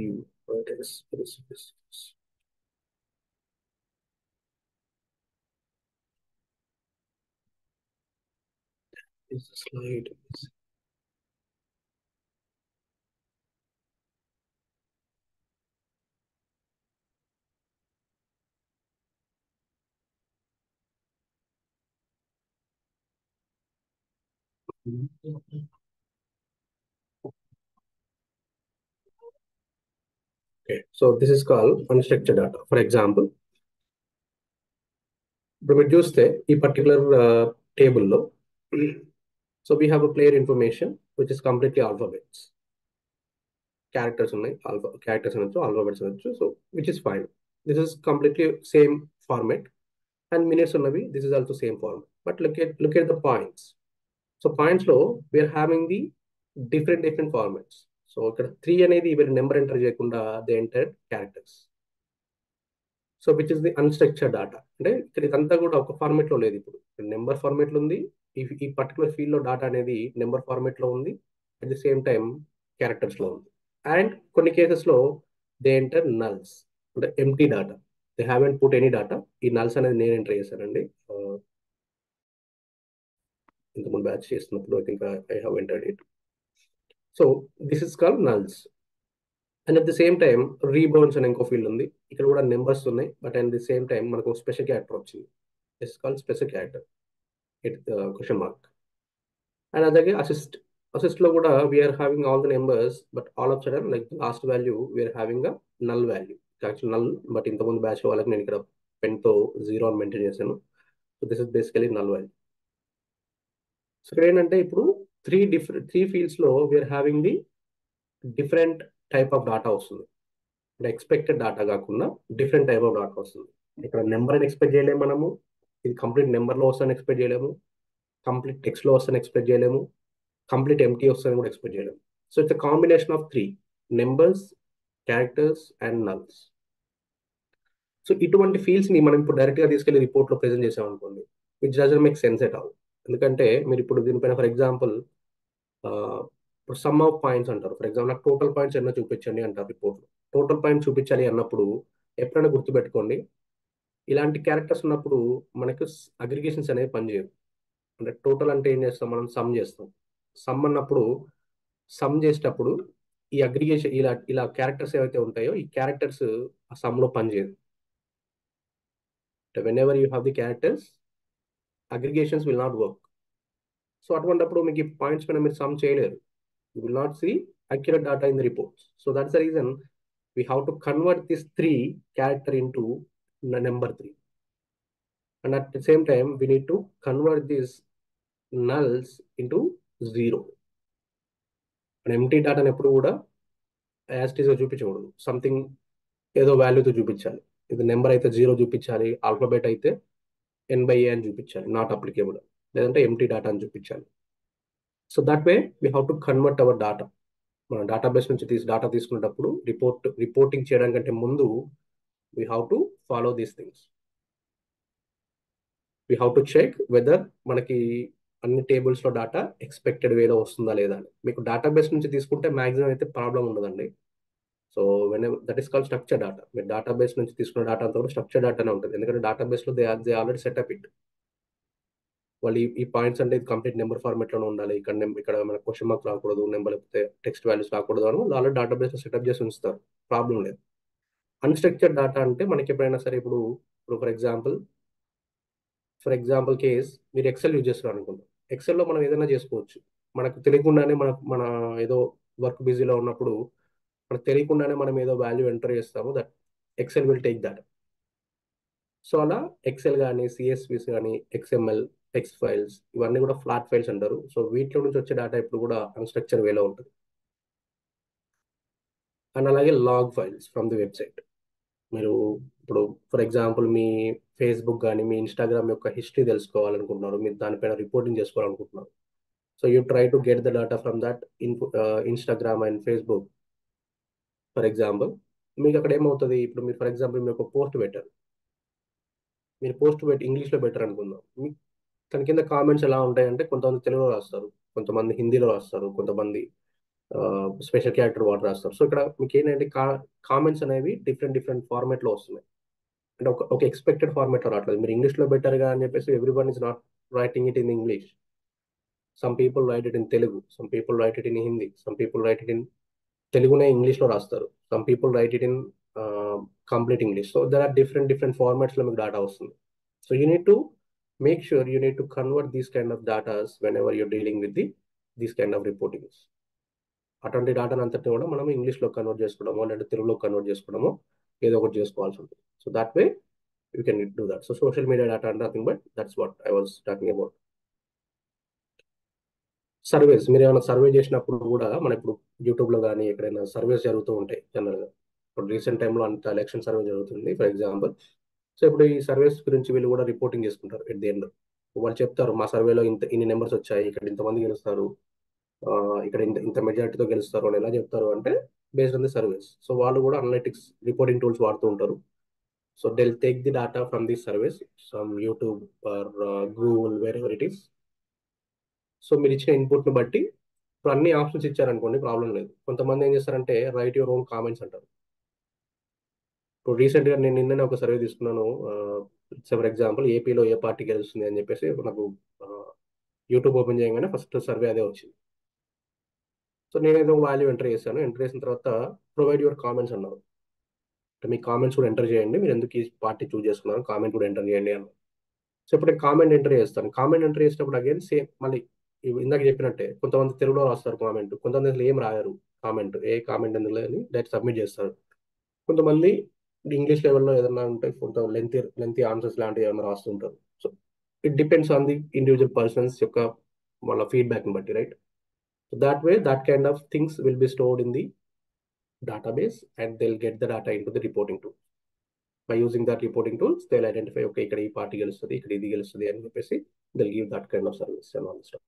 is the slide. Okay, so this is called unstructured data. For example, ఇప్పుడు మీరు చూస్తే ఈ particular టేబుల్లో, so we have a player information which is completely alphabets. Characters ఉన్నాయి, characters అనొచ్చు, alphabets అనొచ్చు. So which is fine. This is completely same format. and minutes ఉన్నవి. This is also same form. But look at the points. So points లో we are having the different formats. So ఇక్కడ 3 అనేది వీరు number enter చేయకుండా they entered characters. So which is the unstructured data. అంటే ఇక్కడ ఇదంతా కూడా ఒక ఫార్మేట్ లో లేదు. ఇప్పుడు నెంబర్ ఫార్మేట్ లో ఉంది. ఈ పర్టికులర్ ఫీల్డ్ లో డేటా అనేది నెంబర్ ఫార్మేట్ లో ఉంది, at the same time characters లో ఉంది. అండ్ కొన్ని కేసెస్ లో దే ఎంటర్ నల్స్, అంటే empty data, they haven't put any data. ఈ నల్స్ అనేది నేను ఎంటర్ చేశానండి ఇంతకుముందు బ్యాచ్ చేస్తున్నప్పుడు. I think I have entered it. So this is called నల్స్. And at the same time rebounds అని ఇంకో ఫీల్డ్ ఉంది. ఇక్కడ కూడా నెంబర్స్ ఉన్నాయి, but at the same time మనకు స్పెషల్ క్యారెక్టర్ వచ్చింది. It's called special character, it question mark. And అలాగే assist లో కూడా we are having all the numbers, but all of sudden like last value we are having a null value. Actual null, but ఇంతకుముందు batch వాళ్ళకి నేను ఇక్కడ పెన్తో 0 అని మెయింటైన్ చేశాను. So this is basically null value. So ఇక్కడ ఏంటంటే ఇప్పుడు త్రీ ఫీల్డ్స్ లో we are having the different type of data వస్తుంది. అంటే ఎక్స్పెక్టెడ్ డేటా కాకుండా డిఫరెంట్ టైప్ ఆఫ్ డేటా వస్తుంది. ఇక్కడ నెంబర్ అని ఎక్స్పెక్ట్ చేయలేము మనము. ఇది కంప్లీట్ నెంబర్లో వస్తుందని ఎక్స్పెక్ట్ చేయలేము, కంప్లీట్ టెక్స్ట్లో వస్తుందని ఎక్స్పెక్ట్ చేయలేము, కంప్లీట్ ఎంటీ వస్తుందని కూడా ఎక్స్పెక్ట్ చేయలేము. So it's a combination of 3 numbers, characters and నల్స్. So ఇటువంటి ఫీల్డ్స్ ని మనం ఇప్పుడు డైరెక్ట్ గా తీసుకెళ్లి రిపోర్ట్ లో ప్రెజెంట్ చేసాం అనుకోండి, which doesn't make sense at all. ఎందుకంటే మీరు ఇప్పుడు దీనిపైన ఫర్ ఎగ్జాంపుల్ ఇప్పుడు సమ్ ఆఫ్ పాయింట్స్ అంటారు. ఫర్ ఎగ్జాంపుల్ నాకు టోటల్ పాయింట్స్ ఎన్నో చూపించండి అంటారు రిపోర్ట్. టోటల్ పాయింట్ చూపించాలి అన్నప్పుడు ఎప్పుడైనా గుర్తుపెట్టుకోండి, ఇలాంటి క్యారెక్టర్స్ ఉన్నప్పుడు మనకు అగ్రిగేషన్స్ అనేవి పనిచేయవు. అంటే టోటల్ అంటే ఏం చేస్తాం, మనం సమ్ చేస్తాం. సమ్ అన్నప్పుడు సమ్ చేసేటప్పుడు ఈ అగ్రిగేషన్ ఇలా ఇలా క్యారెక్టర్స్ ఏవైతే ఉంటాయో ఈ క్యారెక్టర్స్ ఆ సమ్ లో పనిచేయదు. Whenever you have the characters, aggregations will not work. So అటువంటిప్పుడు మీకు ఈ పాయింట్స్ పైన మీరు సమ్ చేయలేరు. You will not see accurate data in the reports. So that's the reason we have to convert this 3 character into the number 3. And at the same time, we need to convert these nulls into 0. And empty data ఎప్పుడు కూడా as it is చూపించకూడదు. Something ఏదో వాల్యూతో చూపించాలి. ఇది number అయితే 0 చూపించాలి, alphabet అయితే n/a అని చూపించాలి, నాట్ అప్లికేబుల్. లేదంటే ఎంటీ డేటా అని చూపించాలి. So that way we have to convert our data. మనం డేటాబేస్ నుంచి డేటా తీసుకునేటప్పుడు రిపోర్టింగ్ చేయడం కంటే ముందు we have to follow these things. We have to check whether మనకి అన్ని టేబుల్స్ లో డేటా ఎక్స్పెక్టెడ్ వేలో వస్తుందా లేదా అని. మీకు డేటాబేస్ నుంచి తీసుకుంటే మాక్సిమం అయితే ప్రాబ్లం ఉండదండి. So that is called structure data. మీరు డేటాబేస్ నుంచి తీసుకున్న డేటా అంతా కూడా స్ట్రక్చర్ డేటానే ఉంటుంది. ఎందుకంటే డేటాబేస్ లో దే ఆల్రెడీ సెటప్ ఇట్. వాళ్ళు ఈ పాయింట్స్ అంటే ఇది కంప్లీట్ నెంబర్ ఫార్మేట్ లోనే ఉండాలి, ఇక్కడ మన క్వశ్చన్ మార్క్ రాకూడదు, నెంబర్ లేకపోతే టెక్స్ట్ వాల్యూస్ రాకూడదు అని వాళ్ళు ఆల్రెడీ డేటాబేస్ లో సెటప్ చేసి ఉంచుతారు. ప్రాబ్లం లేదు. అన్స్ట్రక్చర్డ్ డేటా అంటే మనకి ఎప్పుడైనా సరే ఇప్పుడు ఫర్ ఎగ్జాంపుల్ కేస్ మీరు ఎక్సెల్ యూజ్ చేస్తున్నారు అనుకుంటాం. ఎక్సెల్లో మనం ఏదైనా చేసుకోవచ్చు. మనకు తెలియకుండానే మన ఏదో వర్క్ బిజీలో ఉన్నప్పుడు మనకు తెలియకుండానే మనం ఏదో వాల్యూ ఎంటర్ చేస్తాము, that Excel will take that. So అలా ఎక్సెల్ కానీ, సిఎస్విస్ కానీ, ఎక్స్ఎంఎల్, టెక్స్ట్ ఫైల్స్ ఇవన్నీ కూడా ఫ్లాట్ ఫైల్స్ అంటారు. సో వీటిలో నుంచి వచ్చే డేటా ఇప్పుడు కూడా అన్స్ట్రక్చర్ వేలో ఉంటుంది. అండ్ అలాగే log files from the website. మీరు ఇప్పుడు ఫర్ ఎగ్జాంపుల్ మీ ఫేస్బుక్ కానీ మీ ఇన్స్టాగ్రామ్ యొక్క హిస్టరీ తెలుసుకోవాలనుకుంటున్నారు, మీరు దానిపైన రిపోర్టింగ్ చేసుకోవాలనుకుంటున్నారు. So you try to get the data from that Instagram and Facebook for example. మీకు అక్కడ ఏమవుతుంది, ఇప్పుడు మీరు ఫర్ ఎగ్జాంపుల్ మీరు ఒక పోస్ట్ పెట్టారు, మీరు పోస్ట్ పెట్టి ఇంగ్లీష్లో బెటర్ అనుకుందాం. దాని కింద కామెంట్స్ ఎలా ఉంటాయంటే కొంతమంది తెలుగులో రాస్తారు, కొంతమంది హిందీలో రాస్తారు, కొంతమంది స్పెషల్ క్యారెక్టర్ వాటర్ రాస్తారు. సో ఇక్కడ మీకు ఏంటంటే కామెంట్స్ అనేవి డిఫరెంట్ ఫార్మేట్లో వస్తున్నాయి. అంటే ఒక ఎక్స్పెక్టెడ్ ఫార్మేట్లో రావట్లేదు. మీరు ఇంగ్లీష్లో బెటర్గా అని చెప్పేసి everyone is not writing it in English. Some people write it in Telugu, some people write it in Hindi, some people write it in తెలుగునే ఇంగ్లీష్లో రాస్తారు, some people write it in complete English. So there are different ఫార్మాట్స్లో మీకు data వస్తుంది. So you need to make sure you need to convert these kind of data whenever you're dealing with these kind of reportings. అటువంటి డేటాను అంతటి కూడా మనం ఇంగ్లీష్లో convert చేసుకోవడమో లేదంటే తెలుగులో కన్వర్ట్ చేసుకోవడమో ఏదో ఒకటి చేసుకోవాల్సి ఉంటుంది. So that way you can do that. So social media data అంటే nothing but that's what I was talking about. Surveys, మీరు ఏమైనా సర్వే చేసినప్పుడు కూడా మన ఇప్పుడు యూట్యూబ్లో కానీ ఎక్కడైనా సర్వేస్ జరుగుతూ ఉంటాయి జనరల్గా. ఇప్పుడు రీసెంట్ టైంలో అంత ఎలక్షన్ సర్వే జరుగుతుంది ఫర్ ఎగ్జాంపుల్. సో ఇప్పుడు ఈ సర్వేస్ గురించి వీళ్ళు కూడా రిపోర్టింగ్ చేసుకుంటారు ఎట్ ది ఎండ్. వాళ్ళు చెప్తారు మా సర్వేలో ఇన్ని నెంబర్స్ వచ్చాయి, ఇక్కడ ఇంతమంది గెలుస్తారు, ఇక్కడ ఇంత ఇంత మెజారిటీతో గెలుస్తారు అని ఎలా చెప్తారు అంటే based on the surveys. So వాళ్ళు కూడా అనలిటిక్స్ రిపోర్టింగ్ టూల్స్ వాడుతూ ఉంటారు. So they'll take the data from these surveys, some YouTube or Google, wherever it is. So మీరు ఇచ్చిన ఇన్పుట్ని బట్టి ఇప్పుడు అన్ని ఆప్షన్స్ ఇచ్చారనుకోండి ప్రాబ్లం లేదు. కొంతమంది ఏం చేస్తారంటే రైట్ యువర్ ఓన్ కామెంట్స్ అంటారు. ఇప్పుడు రీసెంట్గా నేను నిన్ననే ఒక సర్వే తీసుకున్నాను. ఫర్ ఎగ్జాంపుల్ ఏపీలో ఏ పార్టీ గెలుస్తుంది అని చెప్పేసి నాకు యూట్యూబ్ ఓపెన్ చేయగానే ఫస్ట్ సర్వే అదే వచ్చింది. సో నేనేదో వాల్యూ ఎంటర్ చేశాను. ఎంటర్ చేసిన తర్వాత ప్రొవైడ్ యువర్ కామెంట్స్ అన్నారు. అంటే మీ కామెంట్స్ కూడా ఎంటర్ చేయండి, మీరు ఎందుకు ఈ పార్టీ చూస్ చేసుకున్నారు కామెంట్ కూడా ఎంటర్ చేయండి అన్నారు. సో ఇప్పుడు నేను కామెంట్ ఎంటర్ చేస్తాను. కామెంట్ ఎంటర్ చేసినప్పుడు అగైన్ సేమ్ మళ్ళీ ఇందాక చెప్పినట్టే కొంతమంది తెలుగులో రాస్తారు కామెంట్, కొంతమంది అసలు ఏం రాయరు కామెంట్, ఏ కామెంట్ ఎందుకు లేదని డైరెక్ట్ సబ్మిట్ చేస్తారు. కొంతమంది ఇంగ్లీష్ లెవెల్లో ఏదైనా ఉంటే కొంత లెంతీ లెంతీ ఆన్సర్స్ లాంటివి ఏమైనా రాస్తుంటారు. So it depends on the individual persons యొక్క వాళ్ళ ఫీడ్బ్యాక్ని బట్టి, right? So that way that kind of things will be stored in the database and they'll get the data into the reporting tool. By using that reporting tools, they'll identify, okay, ఇక్కడ ఈ party గెలుస్తుంది, ఇక్కడ ఇది గెలుస్తుంది అని చెప్పేసి they'll give that kind of service and all stuff.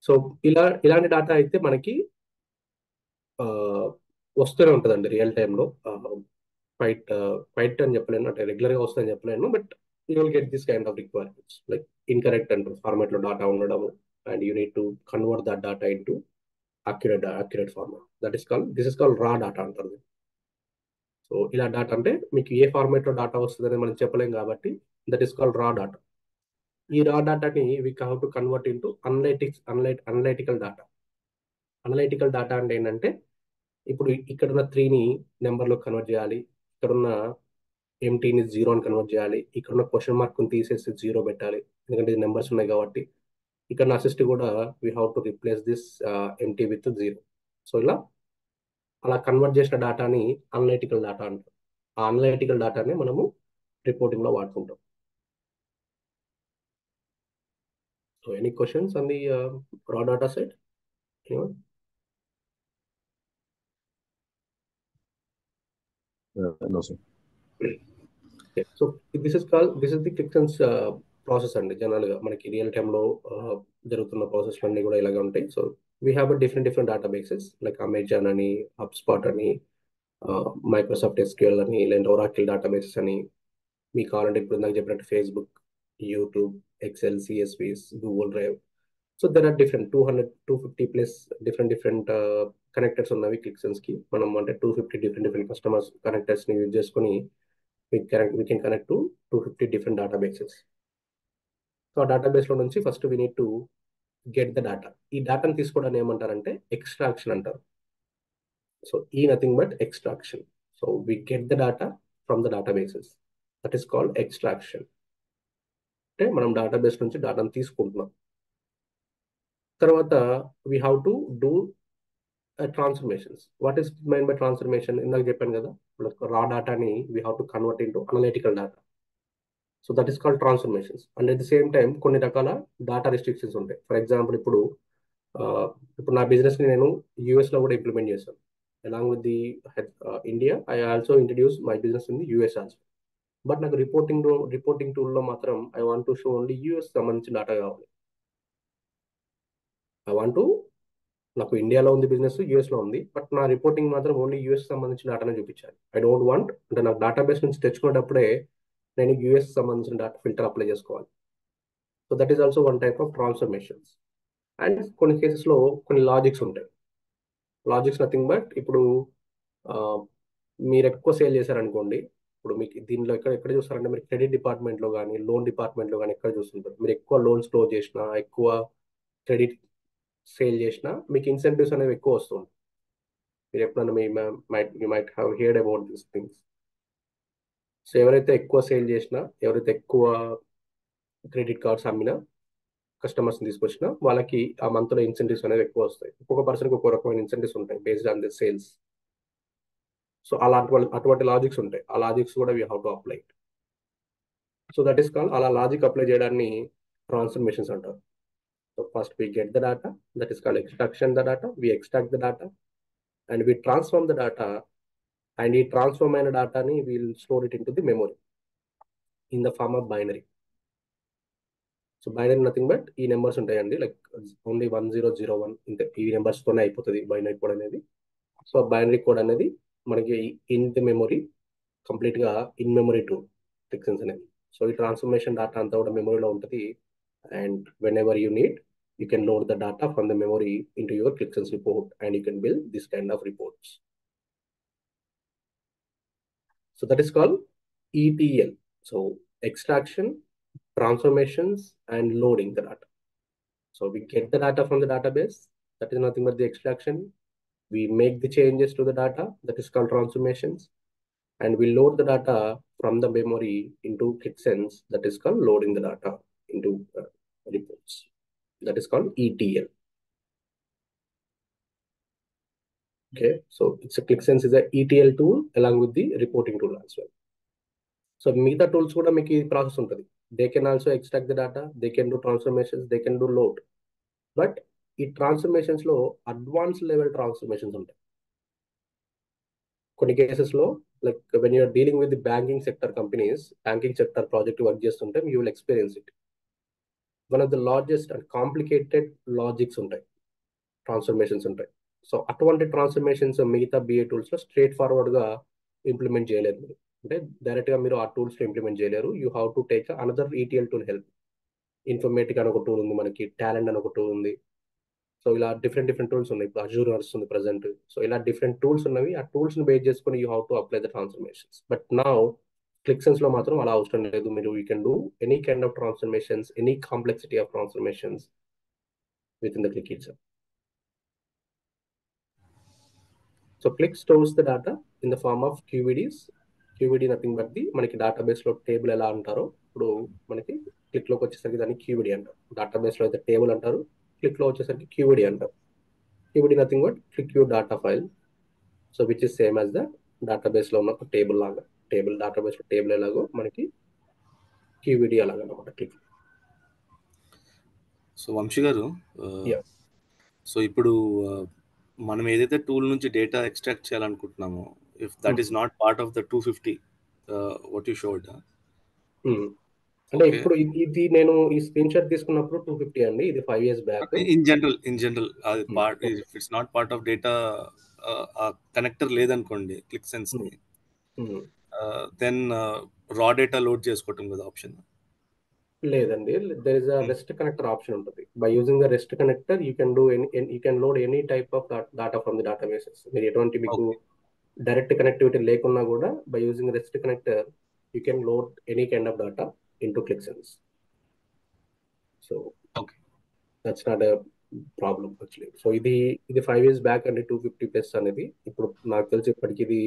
So ఇలాంటి data అయితే మనకి వస్తూనే ఉంటుందండి రియల్ టైంలో. ఫైట్ ఫైట్ అని చెప్పలేను, అంటే రెగ్యులర్గా వస్తుందని చెప్పలేను, but you will get this kind of requirements like incorrect and ఫార్మాట్లో డేటా ఉండడము and you need to convert that data into accurate format. This is called raw data అంటారు. సో ఇలా డేటా అంటే మీకు ఏ ఫార్మాట్లో డేటా వస్తుందని మనం చెప్పలేం కాబట్టి దట్ ఈస్ కాల్డ్ రా డేటా. ఈ రా డేటాని we have to convert into analytical data. Analytical data అంటే ఏంటంటే ఇప్పుడు ఇక్కడున్న 3ని నెంబర్లో కన్వర్ట్ చేయాలి, ఇక్కడున్న ఎంటీని 0 అని కన్వర్ట్ చేయాలి, ఇక్కడున్న క్వశ్చన్ మార్క్ని తీసేసి 0 పెట్టాలి, ఎందుకంటే ఇది నెంబర్స్ ఉన్నాయి కాబట్టి. ఇక్కడ అసిస్ట్ కూడా we have to replace this empty with 0. So అలా కన్వర్ట్ చేసిన డేటాని అనలైటికల్ డేటా అంటారు. ఆ అనలైటికల్ డేటాని మనము రిపోర్టింగ్లో వాడుకుంటాం. So any questions on the raw data side? No, sir. So this is the Qlik Sense process అండి. జనరల్గా మనకి రియల్ టైంలో జరుగుతున్న ప్రాసెస్ అన్నీ కూడా ఇలాగే ఉంటాయి. So we have different data bases like Amazon అని, హబ్స్పాట్ అని, మైక్రోసాఫ్ట్ ఎస్క్యూఎల్ అని, లేదా ఒరాకిల్ డేటా బేసెస్ అని. మీకు కావాలంటే ఇప్పుడు నాకు చెప్పినట్టు Facebook, YouTube, Excel, CSVs, Google Drive. So there are different 250 plus different connectors ఉన్నవి క్లిక్సెన్స్కి. మనం అంటే 250 డిఫరెంట్ కస్టమర్స్ కనెక్టర్స్ని యూజ్ చేసుకొని we can connect to 250 different databases. So ఆ డేటాబేస్లో నుంచి first we need to get the data. ఈ డేటాను తీసుకోవడానికి ఏమంటారంటే ఎక్స్ట్రాక్షన్ అంటారు. So nothing but extraction. So we get the data from the databases, that is called extraction. అంటే మనం డేటాబేస్ నుంచి డేటాను తీసుకుంటున్నాం. తర్వాత we have to do transformations. What is mean by transformation? ఇందాక చెప్పాను కదా, రా డేటాని we have to convert into analytical data. So that is called transformations. And at the same time కొన్ని రకాల డేటా రిస్ట్రిక్షన్స్ ఉంటాయి. ఫర్ ఎగ్జాంపుల్ ఇప్పుడు నా బిజినెస్ని నేను యూఎస్లో కూడా ఇంప్లిమెంట్ చేశాను. Along with the India I also introduce my business in the US also. But నాకు రిపోర్టింగ్ టూల్లో మాత్రం I want to show only US సంబంధించిన డేటా కావాలి. నాకు ఇండియాలో ఉంది బిజినెస్, యూఎస్లో ఉంది, బట్ నా రిపోర్టింగ్ మాత్రం ఓన్లీ యూఎస్ సంబంధించిన డేటానే చూపించాలి. ఐ డోంట్ వాంట్ అంటే నాకు డేటాబేస్ నుంచి తెచ్చుకునేటప్పుడే నేను యూఎస్ సంబంధించిన డేటా ఫిల్టర్ అప్లై చేసుకోవాలి. So that is also one type of transformations. And కొన్ని కేసెస్లో కొన్ని లాజిక్స్ ఉంటాయి. లాజిక్స్ నథింగ్ బట్ ఇప్పుడు మీరు ఎక్కువ సేల్ చేశారనుకోండి, ఇప్పుడు మీకు దీనిలో ఎక్కడ చూస్తారంటే మీరు క్రెడిట్ డిపార్ట్మెంట్లో కానీ లోన్ డిపార్ట్మెంట్లో కానీ ఎక్కడ చూస్తుంటారు. మీరు ఎక్కువ లోన్స్ క్లోజ్ చేసినా, ఎక్కువ క్రెడిట్ సేల్ చేసినా మీకు ఇన్సెంటివ్స్ అనేవి ఎక్కువ వస్తుంది. మీరు ఎప్పుడన్నా you might have heard about these things. So ఎవరైతే ఎక్కువ సేల్ చేసినా, ఎవరైతే ఎక్కువ క్రెడిట్ కార్డ్స్ అమ్మినా, కస్టమర్స్ని తీసుకొచ్చినా వాళ్ళకి ఆ మంత్లో ఇన్సెంటివ్స్ అనేవి ఎక్కువ వస్తాయి. ఒక్కొక్క పర్సన్కి ఒక్కొక్క రకమైన ఇన్సెంటివ్స్ ఉంటాయి based on the sales. So అటువంటి లాజిక్స్ ఉంటాయి. ఆ లాజిక్స్ కూడా we have to apply. So that is called, అలా లాజిక్ అప్లై చేయడాన్ని ట్రాన్స్ఫర్మేషన్స్ అంటారు. So first we get the data, that is called extraction the data. We extract the data and we transform the data and ఈ transform అయిన డేటాని we'll store it in to the memory in the form of binary. So binary nothing but ఈ numbers ఉంటాయండి, like only 1001 ఇంతే, ఈ నెంబర్స్ తోనే అయిపోతుంది బైనరీ కోడ్ అనేది. సో బైనరీ కోడ్ అనేది మనకి ఇన్ ది మెమొరీ కంప్లీట్ గా ఇన్ మెమొరీ టు క్లిక్సెన్స్ అనేది. సో ఈ ట్రాన్స్ఫర్మేషన్ డేటా అంతా కూడా మెమొరీలో ఉంటుంది. And whenever you need, you can load the data from the memory into your ClickSense report, and you can build this kind of reports. So that is called ETL. So extraction, transformations, and loading the data. So we get the data from the database, that is nothing but the extraction. We make the changes to the data, that is called transformations, and we load the data from the memory into ClickSense, that is called loading the data into reports. That is called ETL. Okay, so it's a ClickSense is a ETL tool along with the reporting tool as well. So మిగతా tools కూడా మీకు ఈ process ఉంటుంది. They can also extract the data, they can do transformations, they can do load. But ఈ transformations లో advance level transformations ఉంటాయి. కొన్ని cases లో like when you're dealing with the banking sector companies, banking sector project work చేస్తుంటే you will experience it. One of the largest and complicated logics ఉంటాయి, transformations ఉంటాయి. So అటువంటి transformations మిగతా BA tools లో straight forward గా implement చేయలేదు మీరు. అంటే డైరెక్ట్ గా మీరు ఆ టూల్స్ లో ఇంప్లిమెంట్ చేయలేరు. You have to take another ETL tool help. Informatic అని ఒక టూల్ ఉంది మనకి, టాలెంట్ అని ఒక టూల్ ఉంది. సో ఇలా డిఫరెంట్ డిఫరెంట్ టూల్స్ ఉన్నాయి. ఇప్పుడు అజూర్ నడుస్తుంది ప్రజెంట్. సో ఇలా డిఫరెంట్ టూల్స్ ఉన్నవి. ఆ టూల్స్ ని బేస్ చేసుకుని you have to apply the transformations. But now Qlik Sense లో మాత్రం అలా అవసరం లేదు. మీరు you can do any kind of transformations, any complexity of transformations within the Qlik itself. So Qlik stores the data in the form of QVDs. QVD nothing but the మనకి database లో table ఎలా అంటారో, ఇప్పుడు మనకి click లోకి వచ్చేసరికి దాన్ని క్యూవిడీ అంటారు. డేటాబేస్ లో అయితే టేబుల్ అంటారు, క్లిక్ లో వచ్చేసరికి క్యూవిడీ అంటారు. QVD nothing but Qlik you data file. So which is same as the database లో ఉన్న ఒక టేబుల్ లాగా. టేబుల్ డేటాబేస్ లో టేబుల్ ఎలాగో మనకి క్యూవిడీ అలాగనమాట క్లిక్. సో వంశీ గారు, సో ఇప్పుడు మనం ఏదైతే టూల్ నుంచి డేటా ఎక్స్ట్రాక్ట్ చేయాలనుకుంటున్నామో, if that is not part of the 250 what you showed, అంటే ఇప్పుడు ఇది నేను ఈ స్క్రీన్ షాట్ తీసుకున్నప్పుడు 250 అండి, ఇది 5 years బ్యాక్. ఇన్ జనరల్ అది part, if it's not part of data, connector లేదనుకోండి క్లిక్ సెన్స్ ని, దెన్ రా డేటా లోడ్ చేసుకోవటం కదా ఆప్షన్? లేదండి, there is a REST connector option ఉంటుంది. By using the REST connector you can do you can load any type of data from the databases. మీరు ఎటువంటి మీకు direct connectivity లేకున్నా కూడా by using REST connector you can load any kind of data into Qlik Sense. So that's not a problem actually. So ఇది 5 years back అండి 250+ అనేది. ఇప్పుడు నాకు తెలిసి ఇప్పటికి ఇది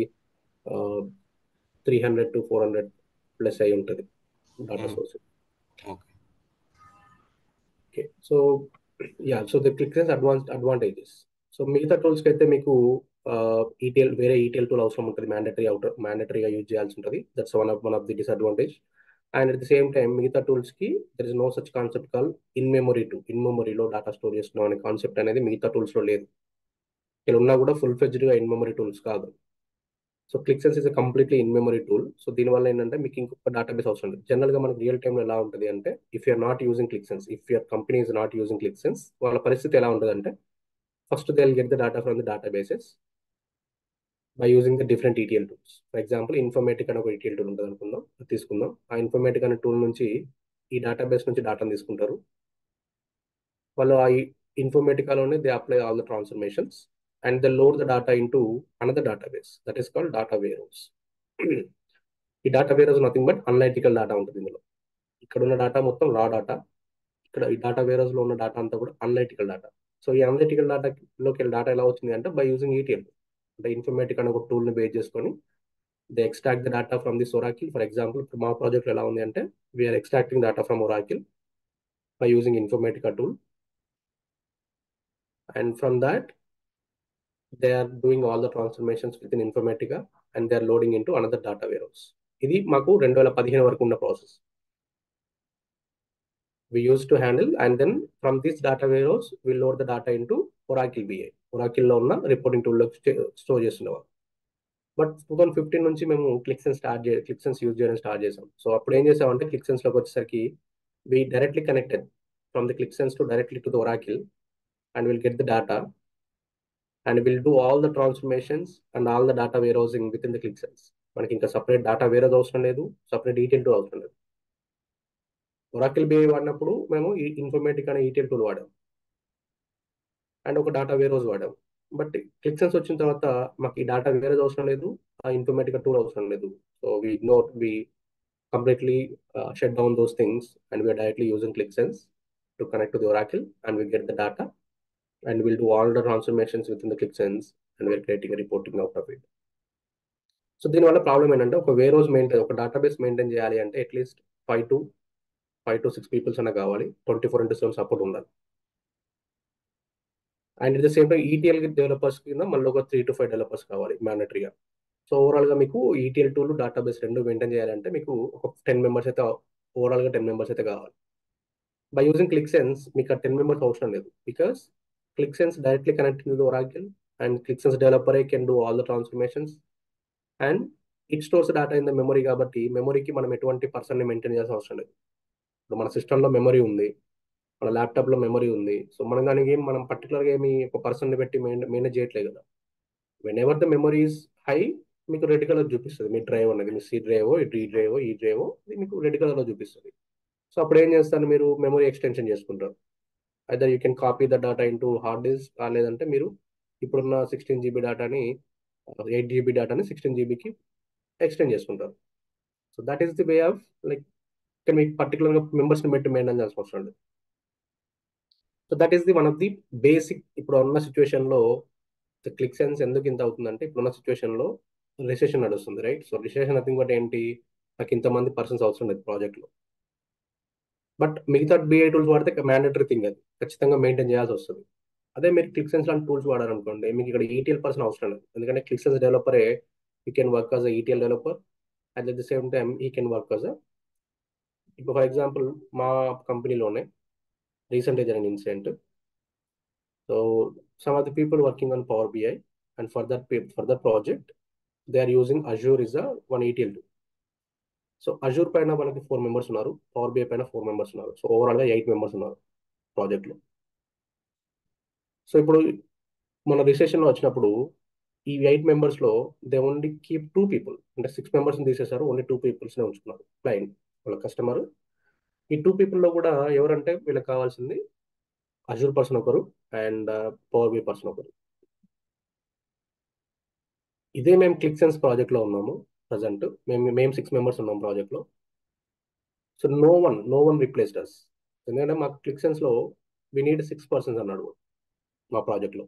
300 to 400+ అయి ఉంటుంది data source. Okay, so yeah, so the Qlik Sense advantages. So మిగతా టూల్స్కి అయితే మీకు ఈటీఎల్, వేరే ఈటీఎల్ టూల్ అవసరం ఉంటుంది, మ్యాండటరీగా యూజ్ చేయాల్సి ఉంటుంది. That's one of the disadvantage. And at the same time మిగతా టూల్స్కి there is no such concept call in memory too. ఇన్ మెమొరీలో డేటా స్టోర్ చేస్తున్నాం అనే కాన్సెప్ట్ అనేది మిగతా టూల్స్లో లేదు. ఇక్కడ ఉన్నా కూడా ఫుల్ ఫ్లెడ్జ్డ్గా ఇన్ మెమొరీ టూల్స్ కాదు. So Qlik Sense is completely in memory tool. So దీనివల్ల ఏంటంటే మీకు ఇంకొక డేటాబేస్ అవసరం లేదు. జనరల్గా మనకి రియల్ టైంలో ఎలా ఉంటుంది అంటే, if you're not using Qlik Sense, if your company is not using Qlik Sense, వాళ్ళ పరిస్థితి ఎలా ఉంటుంది అంటే, first they will get the data from the databases by using the different ETL tools. For example Informatica అని ఒక ఈటీఎల్ టూల్ ఉంటుంది అనుకుందాం, తీసుకుందాం. ఆ ఇన్ఫర్మేటిక్ అనే టూల్ నుంచి ఈ డేటాబేస్ నుంచి డేటాను తీసుకుంటారు. వాళ్ళు ఆ ఇన్ఫర్మేటికాలోనే they apply all the transformations and they load the data into another database that is called data warehouse. ఈ data warehouse nothing but analytical data ఉంటుంది ఇందులో. ఇక్కడ ఉన్న డేటా మొత్తం రా డేటా, ఇక్కడ ఈ డేటా వేరోస్ లో ఉన్న డేటా అంతా కూడా అనలిటికల్ డేటా. సో ఈ అనలిటికల్ డేటాలోకి డేటా ఎలా వచ్చింది అంటే బై యూజింగ్ ఈటీఎల్. అంటే ఇన్ఫర్మేటిక్ అనే ఒక టూల్ ని బేస్ చేసుకొని they extract the data from this Oracle. For example ఇప్పుడు మా ప్రాజెక్ట్ ఎలా ఉంది అంటే, we are extracting data from Oracle by using Informatica tool, and from that they are doing all the transformations within Informatica and they are loading into another data warehouse. ఇది మాకు 2015 వరకు ఉన్న process we used to handle, and then from this data warehouse we load the data into Oracle BI. Oracle లో ఉన్న reporting tool లో store చేస్తున్నవారు. But 2015 నుంచి మేము క్లిక్సెన్స్ use చేయడం స్టార్ట్ చేసాం. సో అప్పుడు ఏం చేసామంటే క్లిక్సెన్స్లోకి వచ్చేసరికి we directly connected from the ClickSense to directly to the Oracle, and we'll get the data, and we'll do all the transformations and all the data warehousing within the ClickSense. మనకి ఇంకా separate data వేరేది అవసరం లేదు, separate ETL tool అవసరం లేదు. Oracle BI వాడినప్పుడు మేము ఈ ఇన్ఫర్మేటిక్ అనే ఈటీఎల్ టూల్ వాడాం అండ్ ఒక డేటా వేరోజ్ వాడాం. బట్ క్లిక్సెన్స్ వచ్చిన తర్వాత మాకు ఈ డేటా వేరేది అవసరం లేదు, ఆ ఇన్ఫర్మేటిక్ టూల్ అవసరం లేదు. So we completely shut down those things, and we are directly using ClickSense to connect to the Oracle, and we get the data, and we'll do all the transformations within the ClickSense, and we're creating a reporting out of it. So దీనివల్ల problem ఏంటంటే ఒక ఒక database maintain చేయాలి అంటే at least 5 to 6 peoples అన్న కావాలి, 24/7 support ఉండాలి. And it the same time ETL developers కింద మళ్ళీ ఒక 3 to 5 డెవలపర్స్ కావాలి మ్యాండటరీగా. సో ఓవరాల్గా మీకు ఈటీఎల్ టూల్ డేటాబేస్ రెండు మెయింటైన్ చేయాలంటే మీకు ఒక 10 మెంబర్స్ అయితే ఓవరాల్గా 10 మెంబర్స్ అయితే కావాలి. బై యూజింగ్ ClickSense మీకు ఆ 10 మెంబర్స్ అవసరం లేదు, because ClickSense directly connected to Oracle, and ClickSense developer can do all the transformations, and it stores data in the memory. కాబట్టి మెమరీకి మనం ఎటువంటి పర్సన్ని మెయింటైన్ చేయాల్సిన అవసరం లేదు. ఇప్పుడు మన సిస్టంలో మెమరీ ఉంది, మన ల్యాప్టాప్లో మెమరీ ఉంది. సో మనం దానికి మనం పర్టికులర్గా ఏమి ఒక పర్సన్ని పెట్టి మేనేజ్ చేయట్లేదు కదా. When ever the memory is high మీకు రెడ్ కలర్ చూపిస్తుంది, మీ డ్రైవ్ అనేది, మీ సి డ్రైవ్, ఈ డ్రైవ్ మీకు రెడ్ కలర్లో చూపిస్తుంది. సో అప్పుడు ఏం చేస్తారు, మీరు మెమరీ ఎక్స్టెన్షన్ చేసుకుంటారు. Either you can copy the data into hard disk, లేదంటే మీరు ఇప్పుడున్న 16 GB డేటాని 8 GB డేటాని 16 GBకి ఎక్స్టెండ్ చేసుకుంటారు. So that is the way of like ఇక్కడ మీకు పర్టికులర్గా మెంబర్స్ని పెట్టి మెయింటైన్ చేయాల్సిన అవసరం లేదు. So that is the one of the basic. ఇప్పుడు ఉన్న సిచ్యువేషన్లో ClickSense ఎందుకు ఇంత అవుతుందంటే ఇప్పుడున్న సిచ్యువేషన్లో రిసెషన్ నడుస్తుంది, right? So recession nothing but ఏంటి, నాకు ఇంతమంది పర్సన్స్ అవసరం లేదు ప్రాజెక్ట్లో. బట్ మిగతా బిఐ టూల్స్ వాడితే మ్యాండేటరీ థింగ్, అది ఖచ్చితంగా మెయింటైన్ చేయాల్సి వస్తుంది. అదే మీరు ClickSense లాంటి టూల్స్ వాడారనుకోండి, మీకు ఇక్కడ ఈటీఎల్ పర్సన్ అవసరం లేదు, ఎందుకంటే ClickSense డెవలపరే you can work as a ETL developer, and at the same time he can work as a. ఇప్పుడు ఫర్ ఎగ్జాంపుల్ మా కంపెనీలోనే రీసెంట్గా జరిగిన incident. So some of the people working on Power BI, and for that project they are using Azure is a one ETL tool. So Azure పైన మనకి 4 members ఉన్నారు, పవర్ బిఐ పైన 4 మెంబర్స్ ఉన్నారు. సో ఓవరాల్గా 8 మెంబర్స్ ఉన్నారు ప్రాజెక్ట్లో. So ఇప్పుడు మన రిసెషన్లో వచ్చినప్పుడు ఈ 8 మెంబర్స్లో దే ఓన్లీ కీప్ 2 people, అంటే 6 మెంబర్స్ని తీసేశారు, ఓన్లీ 2 peopleస్నే ఉంచుకున్నారు క్లయింట్ వాళ్ళ కస్టమర్. ఈ 2 peopleలో కూడా ఎవరంటే వీళ్ళకి కావాల్సింది అజూర్ పర్సన్ ఒకరు అండ్ పవర్ బిఐ పర్సన్ ఒకరు. ఇదే మేము ClickSense ప్రాజెక్ట్లో ఉన్నాము ప్రజెంట్. మేము 6 మెంబర్స్ ఉన్నాం ప్రాజెక్ట్లో. సో నో వన్ రిప్లేస్డ్ అస్, ఎందుకంటే మాకు ClickSenseలో వి నీడ్ 6 persons అన్నాడు మా ప్రాజెక్ట్లో.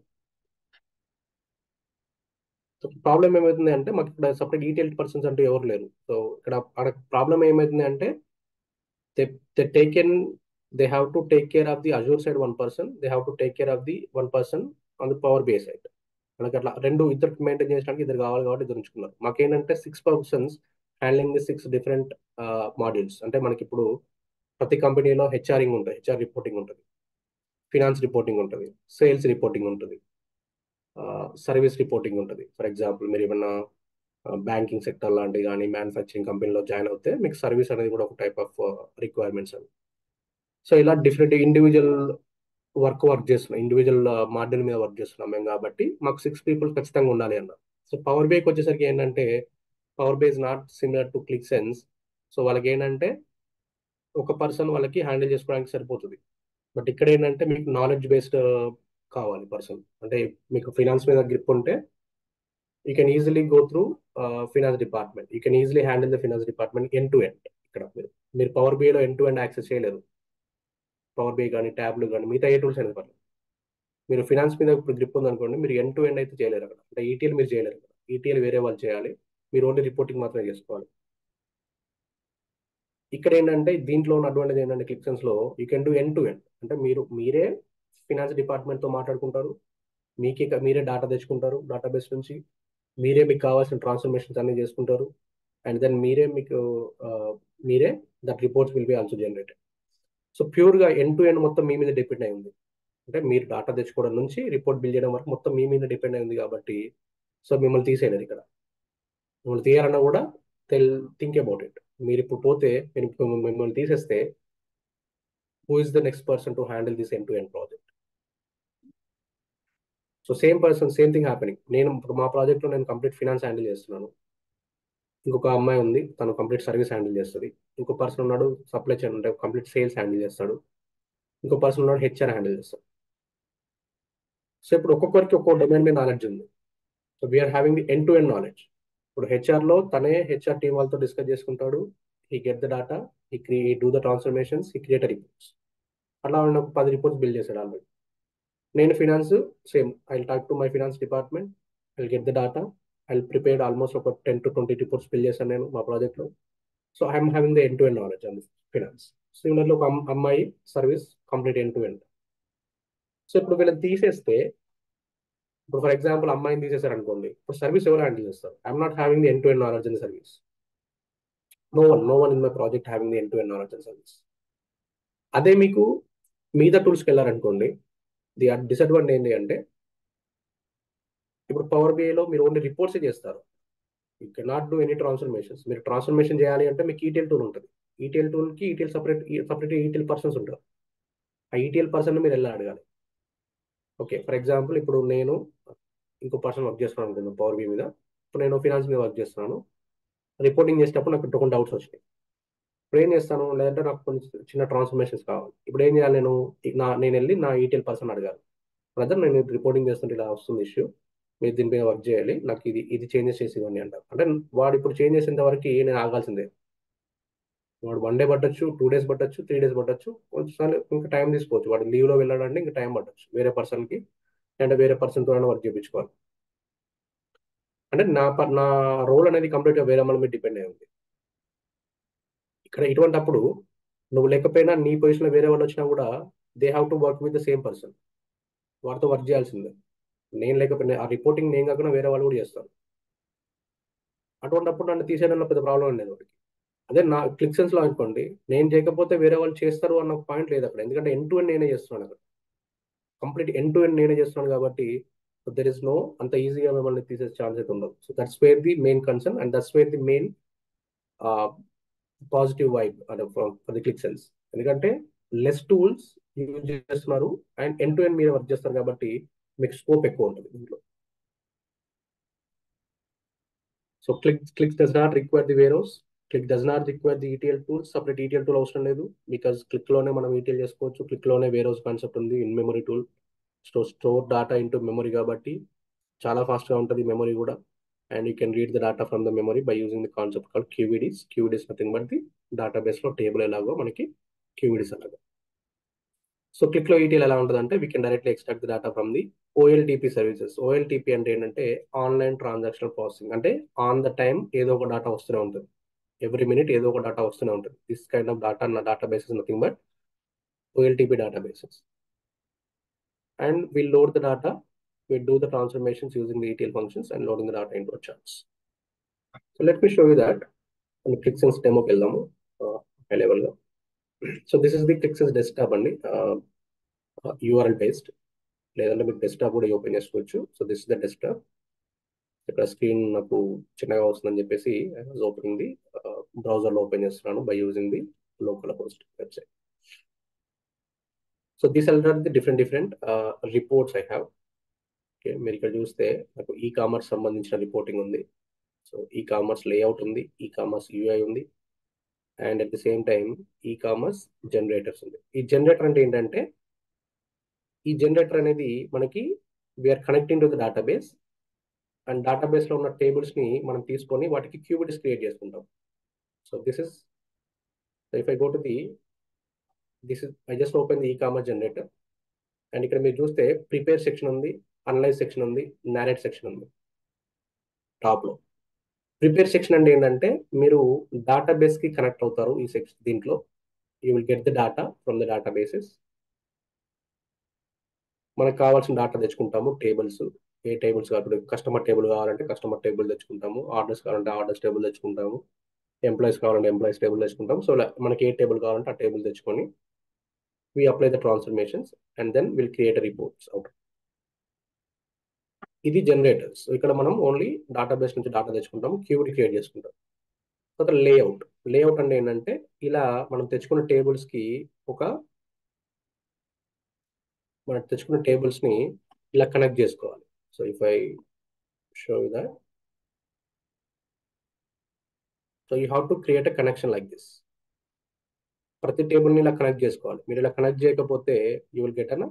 సో ప్రాబ్లం ఏమవుతుంది అంటే మాకు ఇక్కడ సపరేట్ ఈటీఎల్ పర్సన్స్ అంటూ ఎవరు లేరు. సో ఇక్కడ ప్రాబ్లం ఏమవుతుంది అంటే they have to take care of the Azure side 1 person, they have to take care of the 1 person on the Power BI side. మనకి అట్లా ఇద్దరు మెయింటైన్ చేయడానికి ఇద్దరు కావాలి కాబట్టి ఇద్దరు ఉంచుకున్నారు. మాకేంటంటే 6 persons handling the 6 different modules. అంటే మనకి ఇప్పుడు ప్రతి కంపెనీలో హెచ్ఆర్ రిపోర్టింగ్ ఉంటుంది, ఫినాన్స్ రిపోర్టింగ్ ఉంటుంది, సేల్స్ రిపోర్టింగ్ ఉంటుంది, సర్వీస్ రిపోర్టింగ్ ఉంటుంది. ఫర్ ఎగ్జాంపుల్ మీరు ఏమన్నా బ్యాంకింగ్ సెక్టర్ లాంటివి కానీ మ్యానుఫ్యాక్చరింగ్ కంపెనీలో జాయిన్ అవుతే మీకు సర్వీస్ అనేది కూడా ఒక టైప్ ఆఫ్ రిక్వైర్మెంట్స్ అని. సో ఇలా డిఫరెంట్ ఇండివిజువల్ చేస్తున్నాం, ఇండివిజువల్ మాడ్యూల్ మీద వర్క్ చేస్తున్నాం మేము. కాబట్టి మాకు 6 people ఖచ్చితంగా ఉండాలి అన్న. సో పవర్ బిఐకి వచ్చేసరికి ఏంటంటే Power BI is not similar to ClickSense. So వాళ్ళకి ఏంటంటే ఒక పర్సన్ వాళ్ళకి హ్యాండిల్ చేసుకోవడానికి సరిపోతుంది. బట్ ఇక్కడ ఏంటంటే మీకు నాలెడ్జ్ బేస్డ్ కావాలి పర్సన్. అంటే మీకు ఫినాన్స్ మీద గ్రిప్ ఉంటే you can easily go through finance department, you can easily handle the finance department end to end. ఇక్కడ మీరు పవర్ బిఐలో ఎండ్ టు ఎండ్ యాక్సెస్ చేయలేరు. పవర్ బిఐ కానీ ట్యాబ్లు కానీ మిగతా ఏ టూల్స్ అనేది పర్లేదు. మీరు ఫినాన్స్ మీద ఇప్పుడు గ్రిప్ ఉందనుకోండి, మీరు ఎండ్ టు ఎండ్ అయితే చేయలేరు అక్కడ. అంటే ఈటీఎల్ మీరు చేయలేరు అక్కడ, ఈటీఎల్ వేరే వాళ్ళు చేయాలి, మీరు ఓన్లీ రిపోర్టింగ్ మాత్రమే చేసుకోవాలి. ఇక్కడ ఏంటంటే దీంట్లో ఉన్న అడ్వాంటేజ్ ఏంటంటే ClickSenseలో you can do end to end. అంటే మీరే ఫినాన్స్ డిపార్ట్మెంట్తో మాట్లాడుకుంటారు, మీరే డేటా తెచ్చుకుంటారు డేటాబేస్ నుంచి, మీకు కావాల్సిన ట్రాన్స్ఫర్మేషన్స్ అన్ని చేసుకుంటారు, అండ్ దెన్ మీరే that reports will be also generated. So ప్యూర్గా ఎండ్ టు ఎండ్ మొత్తం మీ మీద డిపెండ్ అయి ఉంది. అంటే మీరు డేటా తెచ్చుకోవడం నుంచి రిపోర్ట్ బిల్డ్ చేయడం వరకు మొత్తం మీ మీద డిపెండ్ అయింది కాబట్టి సో మిమ్మల్ని తీసేయలేదు ఇక్కడ. మిమ్మల్ని తీయాలన్నా కూడా థింక్ అబౌట్ ఇట్. మీరు ఇప్పుడు పోతే మిమ్మల్ని తీసేస్తే who is the next person to handle this end to end project? So same person same thing happening. నేను ఇప్పుడు మా ప్రాజెక్ట్లో నేను కంప్లీట్ ఫినాన్స్ హ్యాండిల్ చేస్తున్నాను. ఇంకొక అమ్మాయి ఉంది, తను కంప్లీట్ సర్వీస్ హ్యాండిల్ చేస్తుంది. ఇంకో పర్సన్ ఉన్నాడు సప్లై చైన్ అంటే కంప్లీట్ సేల్స్ హ్యాండిల్ చేస్తాడు. ఇంకో పర్సన్ ఉన్నాడు హెచ్ఆర్ హ్యాండిల్ చేస్తాడు. సో ఇప్పుడు ఒక్కొక్కరికి ఒక్కొక్క డొమైన్ మీద నాలెడ్జ్ ఉంది. So we are having the end to end knowledge. ఇప్పుడు హెచ్ఆర్లో తనే హెచ్ఆర్ టీం వాళ్ళతో డిస్కస్ చేసుకుంటాడు. He get the data, he do the transformations, he create reports. అట్లా ఆయన ఒక 10 రిపోర్ట్స్ బిల్డ్ చేశాడు ఆల్రెడీ. నేను finance same, I talk to my finance department, I get the data, I prepared almost ఒక 10 to 20 reports build చేశాను నేను మా ప్రాజెక్ట్లో. So I'm having the end to end knowledge on finance. Similarly ఒక అమ్మాయి service complete end to end. So ఇప్పుడు వీళ్ళని తీసేస్తే, ఇప్పుడు ఫర్ ఎగ్జాంపుల్ అమ్మాయిని తీసేశారు అనుకోండి, ఇప్పుడు సర్వీస్ ఎవరు హ్యాండిల్ చేస్తారు? I'm not having the end to end knowledge in service. No one in my project having the end to end knowledge in service. అదే మీకు మిగతా టూల్స్కి వెళ్ళారనుకోండి, ది డిసడ్వాంటేజ్ ఏంటి అంటే, ఇప్పుడు పవర్ బిఐలో మీరు ఓన్లీ రిపోర్ట్స్ చేస్తారు. You cannot do any transformations. మీరు ట్రాన్స్ఫర్మేషన్ చేయాలి అంటే మీకు ఈటీఎల్ టూల్ ఉంటుంది. ఈటీఎల్ టూల్కి ఈటీఎల్ సపరేట్ ఈటీఎల్ పర్సన్స్ ఉంటారు. ఆ ఈటీఎల్ పర్సన్ మీరు వెళ్ళి అడగాలి. ఓకే, ఫర్ ఎగ్జాంపుల్ ఇప్పుడు నేను ఇంకో పర్సన్ వర్క్ చేస్తున్నాను అనుకుందాం పవర్ బి మీద. ఇప్పుడు నేను ఫినాన్స్ మీద వర్క్ చేస్తున్నాను. రిపోర్టింగ్ చేసేటప్పుడు నాకు కొన్ని డౌట్స్ వచ్చినాయి. ఇప్పుడు ఏం చేస్తాను, లేదంటే నాకు కొన్ని చిన్న ట్రాన్స్ఫర్మేషన్స్ కావాలి. ఇప్పుడు ఏం చేయాలి, నేను వెళ్ళి నా ఈటీఎల్ పర్సన్ అడగాలి, బ్రదర్ నేను రిపోర్టింగ్ చేస్తుంటే ఇలా వస్తుంది ఇష్యూ, మీరు దీని మీద వర్క్ చేయాలి, నాకు ఇది చేంజెస్ చేసి ఇవ్వండి అంటారు. అంటే వాడు ఇప్పుడు చేంజ్ చేసేంత వరకు నేను ఆగాల్సిందే. వాడు 1 డే పట్టచ్చు, 2 days పట్టచ్చు, 3 days పట్టచ్చు, కొంచెంసార్లు ఇంకా టైం తీసుకోవచ్చు. వాడు లీవ్లో వెళ్ళాడంటే ఇంకా టైం పట్టచ్చు వేరే పర్సన్కి, అంటే వేరే పర్సన్తో వర్క్ చేయించుకోవాలి. అంటే నా రోల్ అనేది కంప్లీట్గా వేరే మన మీద డిపెండ్ అయి ఉంది. ఇక్కడ ఇటువంటి అప్పుడు నువ్వు లేకపోయినా నీ పొజిషన్లో వేరే వాళ్ళు వచ్చినా కూడా they have to work with the same person. వాడితో వర్క్ చేయాల్సిందే. నేను లేకపోయినా ఆ రిపోర్టింగ్ నేను కాకుండా వేరే వాళ్ళు కూడా చేస్తాను. అటువంటిప్పుడు నన్ను తీసేయడంలో పెద్ద ప్రాబ్లం ఉండేది వాడికి. అదే నా క్లిక్సెన్స్లో అనుకోండి, నేను చేయకపోతే వేరే వాళ్ళు చేస్తారు అన్న పాయింట్ లేదు అక్కడ. ఎందుకంటే ఎండ్ టు ఎండ్ నేనే చేస్తున్నాను అక్కడ. కంప్లీట్ ఎండ్ టు ఎండ్ నేనే చేస్తున్నాను కాబట్టి దెర్ ఇస్ నో అంత ఈజీగా మిమ్మల్ని తీసేసే ఛాన్స్ అయితే ఉండదు. So that's where the main concern and that's where the main positive vibe అంటే ఫర్ ది క్లిక్సెన్స్. ఎందుకంటే లెస్ టూల్స్ యూజ్ చేస్తున్నారు అండ్ ఎండ్ టు ఎండ్ మీరు వర్క్ చేస్తారు కాబట్టి మీకు స్కోప్ ఎక్కువ ఉంటుంది దీంట్లో. So click does not require the warehouse, click does not require the ETL tool. Separate ETL tool అవసరం లేదు, బికాస్ క్లిక్లోనే మనం ఈటీఎల్ చేసుకోవచ్చు. క్లిక్లోనే వేరోస్ కాన్సెప్ట్ ఉంది, in memory tool. Store data into memory కాబట్టి చాలా ఫాస్ట్గా ఉంటుంది మెమరీ కూడా. And you can read the data from the memory by using the concept call QVDs. QVDs nothing but the డేటాబేస్లో table ఎలాగో మనకి క్యూవిడీస్ అలాగా. సో క్లిక్లో ఈటీఎల్ ఎలా ఉంటుంది అంటే, we can directly extract the data from the OLTP services. OLTP అంటే ఏంటంటే ఆన్లైన్ ట్రాన్సాక్షన్ ప్రాసెసింగ్. అంటే ఆన్ ద టైం ఏదో ఒక డేటా వస్తూనే ఉంటుంది, ఎవ్రీ మినిట్ ఏదో ఒక డేటా వస్తూనే ఉంటుంది. This kind of data data bases nothing but OLTP databases. And we load the data, we do the transformations using the ETL functions and loading the data into our charts. So let me show you that on the ClickSense demo keldamu high level lo. So this is the ClickSense desktop andi, URL based. లేదంటే మీకు desktop కూడా open చేసుకోవచ్చు. So this is the desktop. ఇక్కడ screen నాకు చిన్నగా వస్తుందని చెప్పేసి I was opening the బ్రౌజర్లో ఓపెన్ చేస్తున్నాను by using the local host website. So this are the different reports I have. Okay, మీరు ఇక్కడ చూస్తే నాకు ఈ కామర్స్ సంబంధించిన రిపోర్టింగ్ ఉంది. సో ఈ కామర్స్ లేఅవుట్ ఉంది, ఈ కామర్స్ యూఐ ఉంది, and at the same time ఈ కామర్స్ జనరేటర్స్ ఉంది. ఈ జనరేటర్ అంటే ఏంటంటే, ఈ జనరేటర్ అనేది మనకి we are connecting to the database and డేటాబేస్లో ఉన్న టేబుల్స్ని మనం తీసుకొని వాటికి క్యూబిటీస్ క్రియేట్ చేసుకుంటాం. So if I go to I just open the ఈ కామర్స్ జనరేటర్ అండ్ ఇక్కడ మీరు చూస్తే ప్రిపేర్ సెక్షన్ ఉంది, అనలైజ్ సెక్షన్ ఉంది, నారేట్ సెక్షన్ ఉంది టాప్లో. ప్రిపేర్ సెక్షన్ అంటే ఏంటంటే మీరు డేటాబేస్కి కనెక్ట్ అవుతారు. ఈ సెక్షన్ దీంట్లో you will get the data from the databases. మనకు కావాల్సిన డేటా తెచ్చుకుంటాము, టేబుల్స్, ఏ టేబుల్స్ కావాలి. కస్టమర్ టేబుల్ కావాలంటే కస్టమర్ టేబుల్ తెచ్చుకుంటాము, ఆర్డర్స్ కావాలంటే ఆర్డర్స్ టేబుల్ తెచ్చుకుంటాము, ఎంప్లాయీస్ కావాలంటే ఎంప్లాయీస్ టేబుల్ తెచ్చుకుంటాము. సో మనకి ఏ టేబుల్ కావాలంటే ఆ టేబుల్ తెచ్చుకొని we apply the transformations and then we'll create a reports out. ఇది జనరేటర్స్. ఇక్కడ మనం ఓన్లీ డేటాబేస్ నుంచి డేటా తెచ్చుకుంటాం, క్యూరీ క్రియేట్ చేసుకుంటాం. తర్వాత లేఅవుట్. లేఅవుట్ అంటే ఏంటంటే ఇలా మనం తెచ్చుకున్న టేబుల్స్కి మనం తెచ్చుకున్న టేబుల్స్ని ఇలా కనెక్ట్ చేసుకోవాలి. So if I show that, so you have to create a connection like this. ప్రతి టేబుల్ని ఇలా కనెక్ట్ చేసుకోవాలి. మీరు ఇలా కనెక్ట్ చేయకపోతే you will get an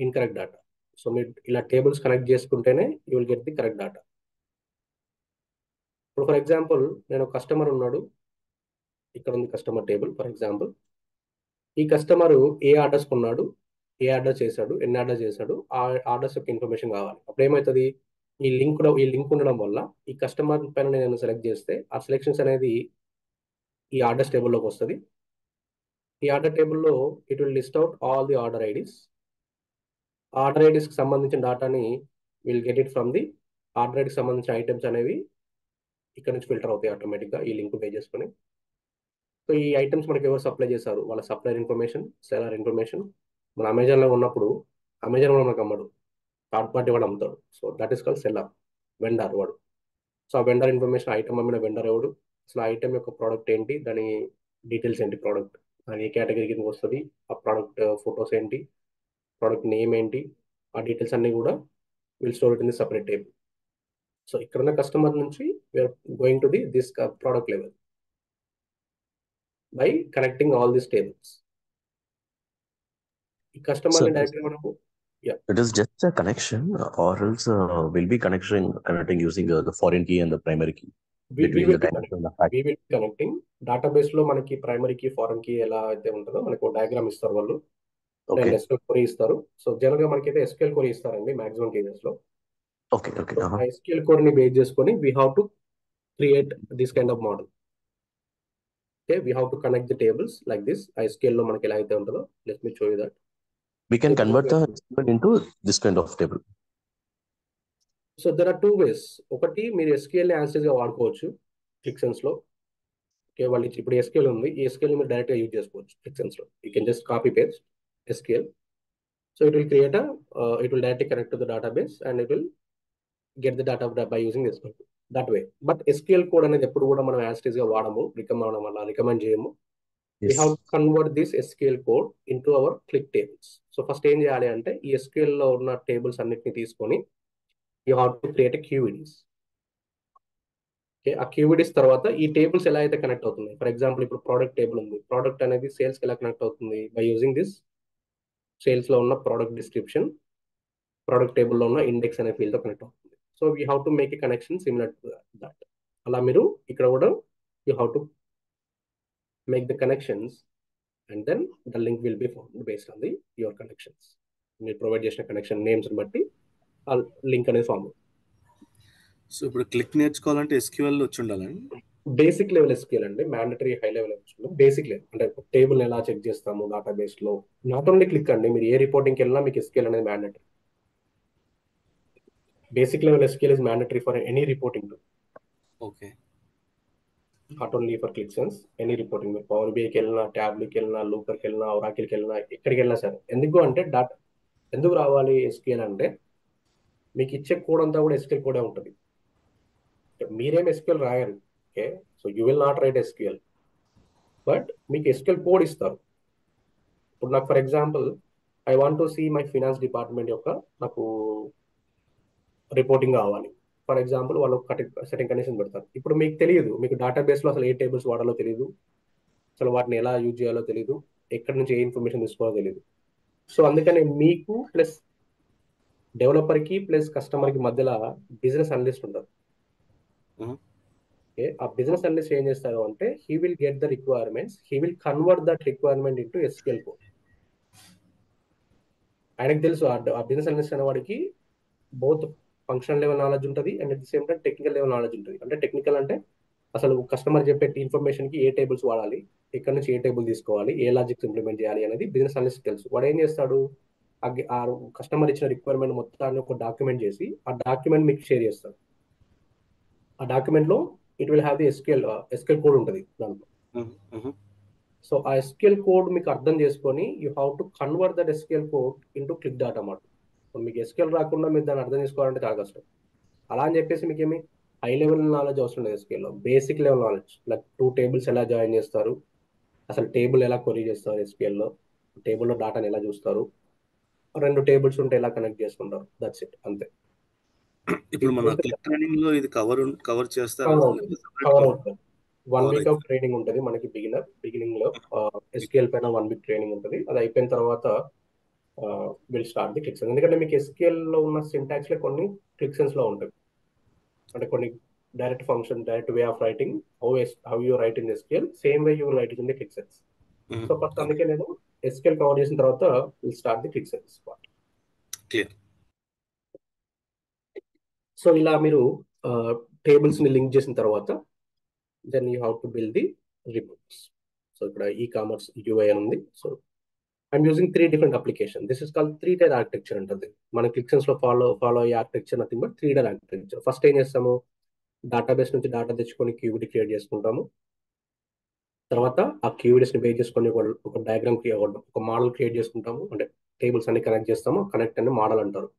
incorrect data. So మీరు ఇలా టేబుల్స్ కనెక్ట్ చేసుకుంటేనే you will get the correct data. ఇప్పుడు ఫర్ ఎగ్జాంపుల్ నేను కస్టమర్ ఉన్నాడు, ఇక్కడ ఉంది కస్టమర్ టేబుల్ ఫర్ ఎగ్జాంపుల్. ఈ కస్టమర్ ఏ ఆర్డర్స్ కొన్నాడు, ఏ ఆర్డర్ చేశాడు, ఎన్ని ఆర్డర్ చేశాడు, ఆ ఆర్డర్స్ యొక్క ఇన్ఫర్మేషన్ కావాలి. అప్పుడు ఏమవుతుంది, ఈ లింక్ ఉండడం వల్ల ఈ కస్టమర్ పైన నేను సెలెక్ట్ చేస్తే ఆ సెలెక్షన్స్ అనేది ఈ ఆర్డర్స్ టేబుల్లోకి వస్తుంది. ఈ ఆర్డర్ టేబుల్లో it will list out all the order IDs. Order ఐడీస్కి సంబంధించిన డేటాని will get it from the order ఐడీకి సంబంధించిన ఐటమ్స్ అనేవి ఇక్కడ నుంచి ఫిల్టర్ అవుతాయి ఆటోమేటిక్గా ఈ లింక్ పే చేసుకొని. సో ఈ ఐటమ్స్ మనకి ఎవరు సప్లై చేశారు, వాళ్ళ సప్లైర్ ఇన్ఫర్మేషన్, సెలర్ ఇన్ఫర్మేషన్. మన అమెజాన్లో ఉన్నప్పుడు అమెజాన్ కూడా మనకు అమ్మడు, థర్డ్ పార్టీ వాడు అమ్ముతాడు. So that is called seller, vendor వాడు. సో ఆ వెండర్ ఇన్ఫర్మేషన్, ఐటమ్ అమ్మిన వెండర్ ఎవడు, అసలు ఆ ఐటమ్ యొక్క ప్రోడక్ట్ ఏంటి, దాని డీటెయిల్స్ ఏంటి, ప్రోడక్ట్ అది ఏ కేటగిరీ కింద వస్తుంది, ఆ ప్రోడక్ట్ ఫొటోస్ ఏంటి, ప్రోడక్ట్ నేమ్ ఏంటి, ఆ డీటెయిల్స్ అన్ని కూడా will store it in the separate table. So ఇక్కడున్న కస్టమర్ నుంచి we are going to this product level by connecting all this tables. ఈ So కస్టమర్ని it is, డైరెక్ట్గా మనము it is just a connection, or else we'll be connecting using the foreign key and the primary key between the diagram and the fact. we will be connecting. Database లో మనకి primary key, foreign key ఎలా అయితే ఉంటుందో మనకు diagram ఇస్తారు వాళ్ళు, Okay, SQL query ఇస్తారు. So general గా మనకైతే ఎస్క్యూఎల్ క్వరీ ఇస్తారండి మాక్సిమం కేసెస్ లో. okay, okay. సో ఆ ఎస్క్యూఎల్ క్వరీ ని బేస్ చేసుకొని we have to create this kind of model. Okay, we have to connect the tables like this. ఆ SQL లో మనకి ఎలా అయితే ఉంటుందో, let me show you that. We can convert the SQL into this kind of table. So there are two ways. ఒకటి, మీరు SQL యాన్సెస్ గా వాడుకోవచ్చు క్లిక్సెన్స్ లో. ఓకే, వాళ్ళు ఇప్పుడు ఎస్క్యూఎల్ ఉంది, ఈ ఎస్క్యూఎల్ మీరు డైరెక్ట్ గా యూజ్ చేసుకోవచ్చు క్లిక్సెన్స్ లో. You can just copy paste SQL. So it will create it will directly connect to the database and it will get the data by using SQL that way. But SQL code అనేది ఎప్పుడు కూడా మనం as గా వాడము, recommend చేయము. We have to convert this SQL code into our click tables. So first ఏం చేయాలి అంటే ఈ SQL లో ఉన్న టేబుల్స్ అన్నిటిని తీసుకొని you have to create a QVDs. Okay, ఆ QVDs తర్వాత ఈ టేబుల్స్ ఎలా అయితే కనెక్ట్ అవుతుంది, ఫర్ ఎగ్జాంపుల్ ఇప్పుడు ప్రోడక్ట్ టేబుల్ ఉంది, ప్రోడక్ట్ అనేది సేల్స్ ఎలా కనెక్ట్ అవుతుంది, బై యూజింగ్ దిస్ సేల్స్ లో ఉన్న ప్రోడక్ట్ డిస్క్రిప్షన్, ప్రోడక్ట్ టేబుల్లో ఉన్న ఇండెక్స్ అనే ఫీల్డ్తో కనెక్ట్ అవుతుంది. So we have to make a connection similar to that. అలా మీరు ఇక్కడ కూడా you have to make the connections and then the link will be found based on the your connections. మీరు ప్రొవైడ్ చేసిన connection names బట్టి ఆ link అనేది form అవుతుంది. సో ఇప్పుడు క్లిక్ నేర్చుకోవాలంటే ఎస్క్యూఎల్ వచ్చి ఉండాలండి. బేసిక్ లెవెల్ ఎస్క్యూఎల్ అండి, mandatory high level SQL. Basic level అంటే టేబుల్ ఎలా చెక్ చేస్తాము డేటాబేస్ లో, నాట్ ఓన్లీ క్లిక్ అండి, మీరు ఏ రిపోర్టింగ్కి వెళ్ళినా మీకు ఎస్క్యూఎల్ అనేది mandatory. Basic level SQL is mandatory for any reporting tool. Okay, Not only for ClickSense, any reporting. మీరు పవర్ BIకి వెళ్ళినా, ట్యాబ్కి వెళ్ళినా, లూకర్కి వెళ్ళినా, ఒరాకిల్కి వెళ్ళినా, ఎక్కడికి వెళ్ళినా సరే. ఎందుకు అంటే ఎందుకు రావాలి SQL అంటే మీకు ఇచ్చే కోడ్ అంతా కూడా SQL కోడే ఉంటుంది. మీరేం SQL రాయరు. Okay, so you will not write SQL, but మీకు SQL కోడ్ ఇస్తారు. ఇప్పుడు నాకు for example I want to see my finance department యొక్క నాకు రిపోర్టింగ్ కావాలి. ఫర్ ఎగ్జాంపుల్ వాళ్ళు సెటింగ్ కండిషన్ పెడతారు. ఇప్పుడు మీకు తెలియదు, మీకు డేటాబేస్లో అసలు ఏ టేబుల్స్ వాడాలో తెలియదు, అసలు వాటిని ఎలా యూజ్ చేయాలో తెలియదు, ఎక్కడి నుంచి ఏ ఇన్ఫర్మేషన్ తీసుకోవాలో తెలియదు. సో అందుకని మీకు ప్లస్ డెవలపర్కి ప్లస్ కస్టమర్కి మధ్యలో బిజినెస్ అనలిస్ట్ ఉంటారు. ఓకే, ఆ బిజినెస్ అనలిస్ట్ ఏం చేస్తారు అంటే he will get the requirements, he will convert that requirement into SQL code. ఆయనకు తెలుసు ఆ బిజినెస్ అనలిస్ట్ అనే వాడికి బోత్ ఫంక్షనల్ లెవెల్ నాలెడ్జ్ ఉంటుంది and at the same time technical level knowledge ఉంటుంది. అంటే టెక్నికల్ అంటే అసలు కస్టమర్ చెప్పే ఇన్ఫర్మేషన్కి ఏ టేబుల్స్ వాడాలి, ఎక్కడి నుంచి ఏ టేబుల్ తీసుకోవాలి, ఏ లాజిక్స్ ఇంప్లిమెంట్ చేయాలి అనేది బిజినెస్ అనలిస్ట్ తెలుసు. వాడు ఏం చేస్తాడు, ఆ కస్టమర్ ఇచ్చిన రిక్వైర్మెంట్ మొత్తాన్ని ఒక డాక్యుమెంట్ చేసి ఆ డాక్యుమెంట్ మీకు షేర్ చేస్తాడు. ఆ డాక్యుమెంట్లో it will have the SQL code ఉంటుంది దాంట్లో. సో ఆ SQL కోడ్ మీకు అర్థం చేసుకొని you have to convert that SQL code into Qlik data model. మీకు ఎస్క్యూఎల్ రాకుండా మీరు దాన్ని అర్థం చేసుకోవాలంటే చాలా కష్టం. అలా అని చెప్పేసి మీకు ఏమి హై లెవెల్ నాలెడ్జ్ అవసరం లేదు ఎస్క్యూఎల్లో. Basic level knowledge, like 2 tables ఎలా జాయిన్ చేస్తారు, అసలు టేబుల్ ఎలా క్వరీ చేస్తారు ఎస్క్యూఎల్లో, టేబుల్లో డాటాని ఎలా చూస్తారు, 2 టేబుల్స్ ఉంటే ఎలా కనెక్ట్ చేసుకుంటారు, దట్స్ ఇట్, అంతే. ఇప్పుడు మన క్లిక్ ట్రైనింగ్ లో ఇది కవర్ చేస్తారా? కవర్ అవుతుంది. 1 వీక్ ఆఫ్ ట్రైనింగ్ ఉంటుంది మనకి బిగినింగ్ లో ఎస్క్యూఎల్ పైన 1 వీక్ ట్రైనింగ్ ఉంటుంది. అది అయిపోయిన తర్వాత విల్ స్టార్ట్ ది క్లిక్. ఎందుకంటే మీకు ఎస్క్యూఎల్ లో ఉన్న సింటాక్స్ లో కొన్ని క్లిక్ లో ఉంటాయి. అంటే కొన్ని direct function, direct way of writing, how you write in SQL, same way you write in the Qlik Sense. So first అందుకే నేను ఎస్క్యూఎల్ కవర్ చేసిన తర్వాత will start the Qlik Sense part. Clear. So ఇలా మీరు tables ని link చేసిన తర్వాత then you have to build the reports. So ఇక్కడ ఈ-కామర్స్ UI అని ఉంది. So I'm using 3 different application. This is called 3-tier architecture ఉంటుంది. మన క్లిక్సెన్స్ లో ఫాలో అయ్యే architecture nothing but 3-tier architecture. First ఏం చేస్తాము, డేటాబేస్ నుంచి డేటా తెచ్చుకొని క్యూబిడి క్రియేట్ చేసుకుంటాము. తర్వాత ఆ క్యూబిడిస్ ని బేస్ చేసుకొని ఒక డయాగ్రామ్, ఒక మోడల్ క్రియేట్ చేసుకుంటాము. అంటే టేబుల్స్ అన్ని కనెక్ట్ చేస్తాము, కనెక్ట్ అని మోడల్ అంటారు.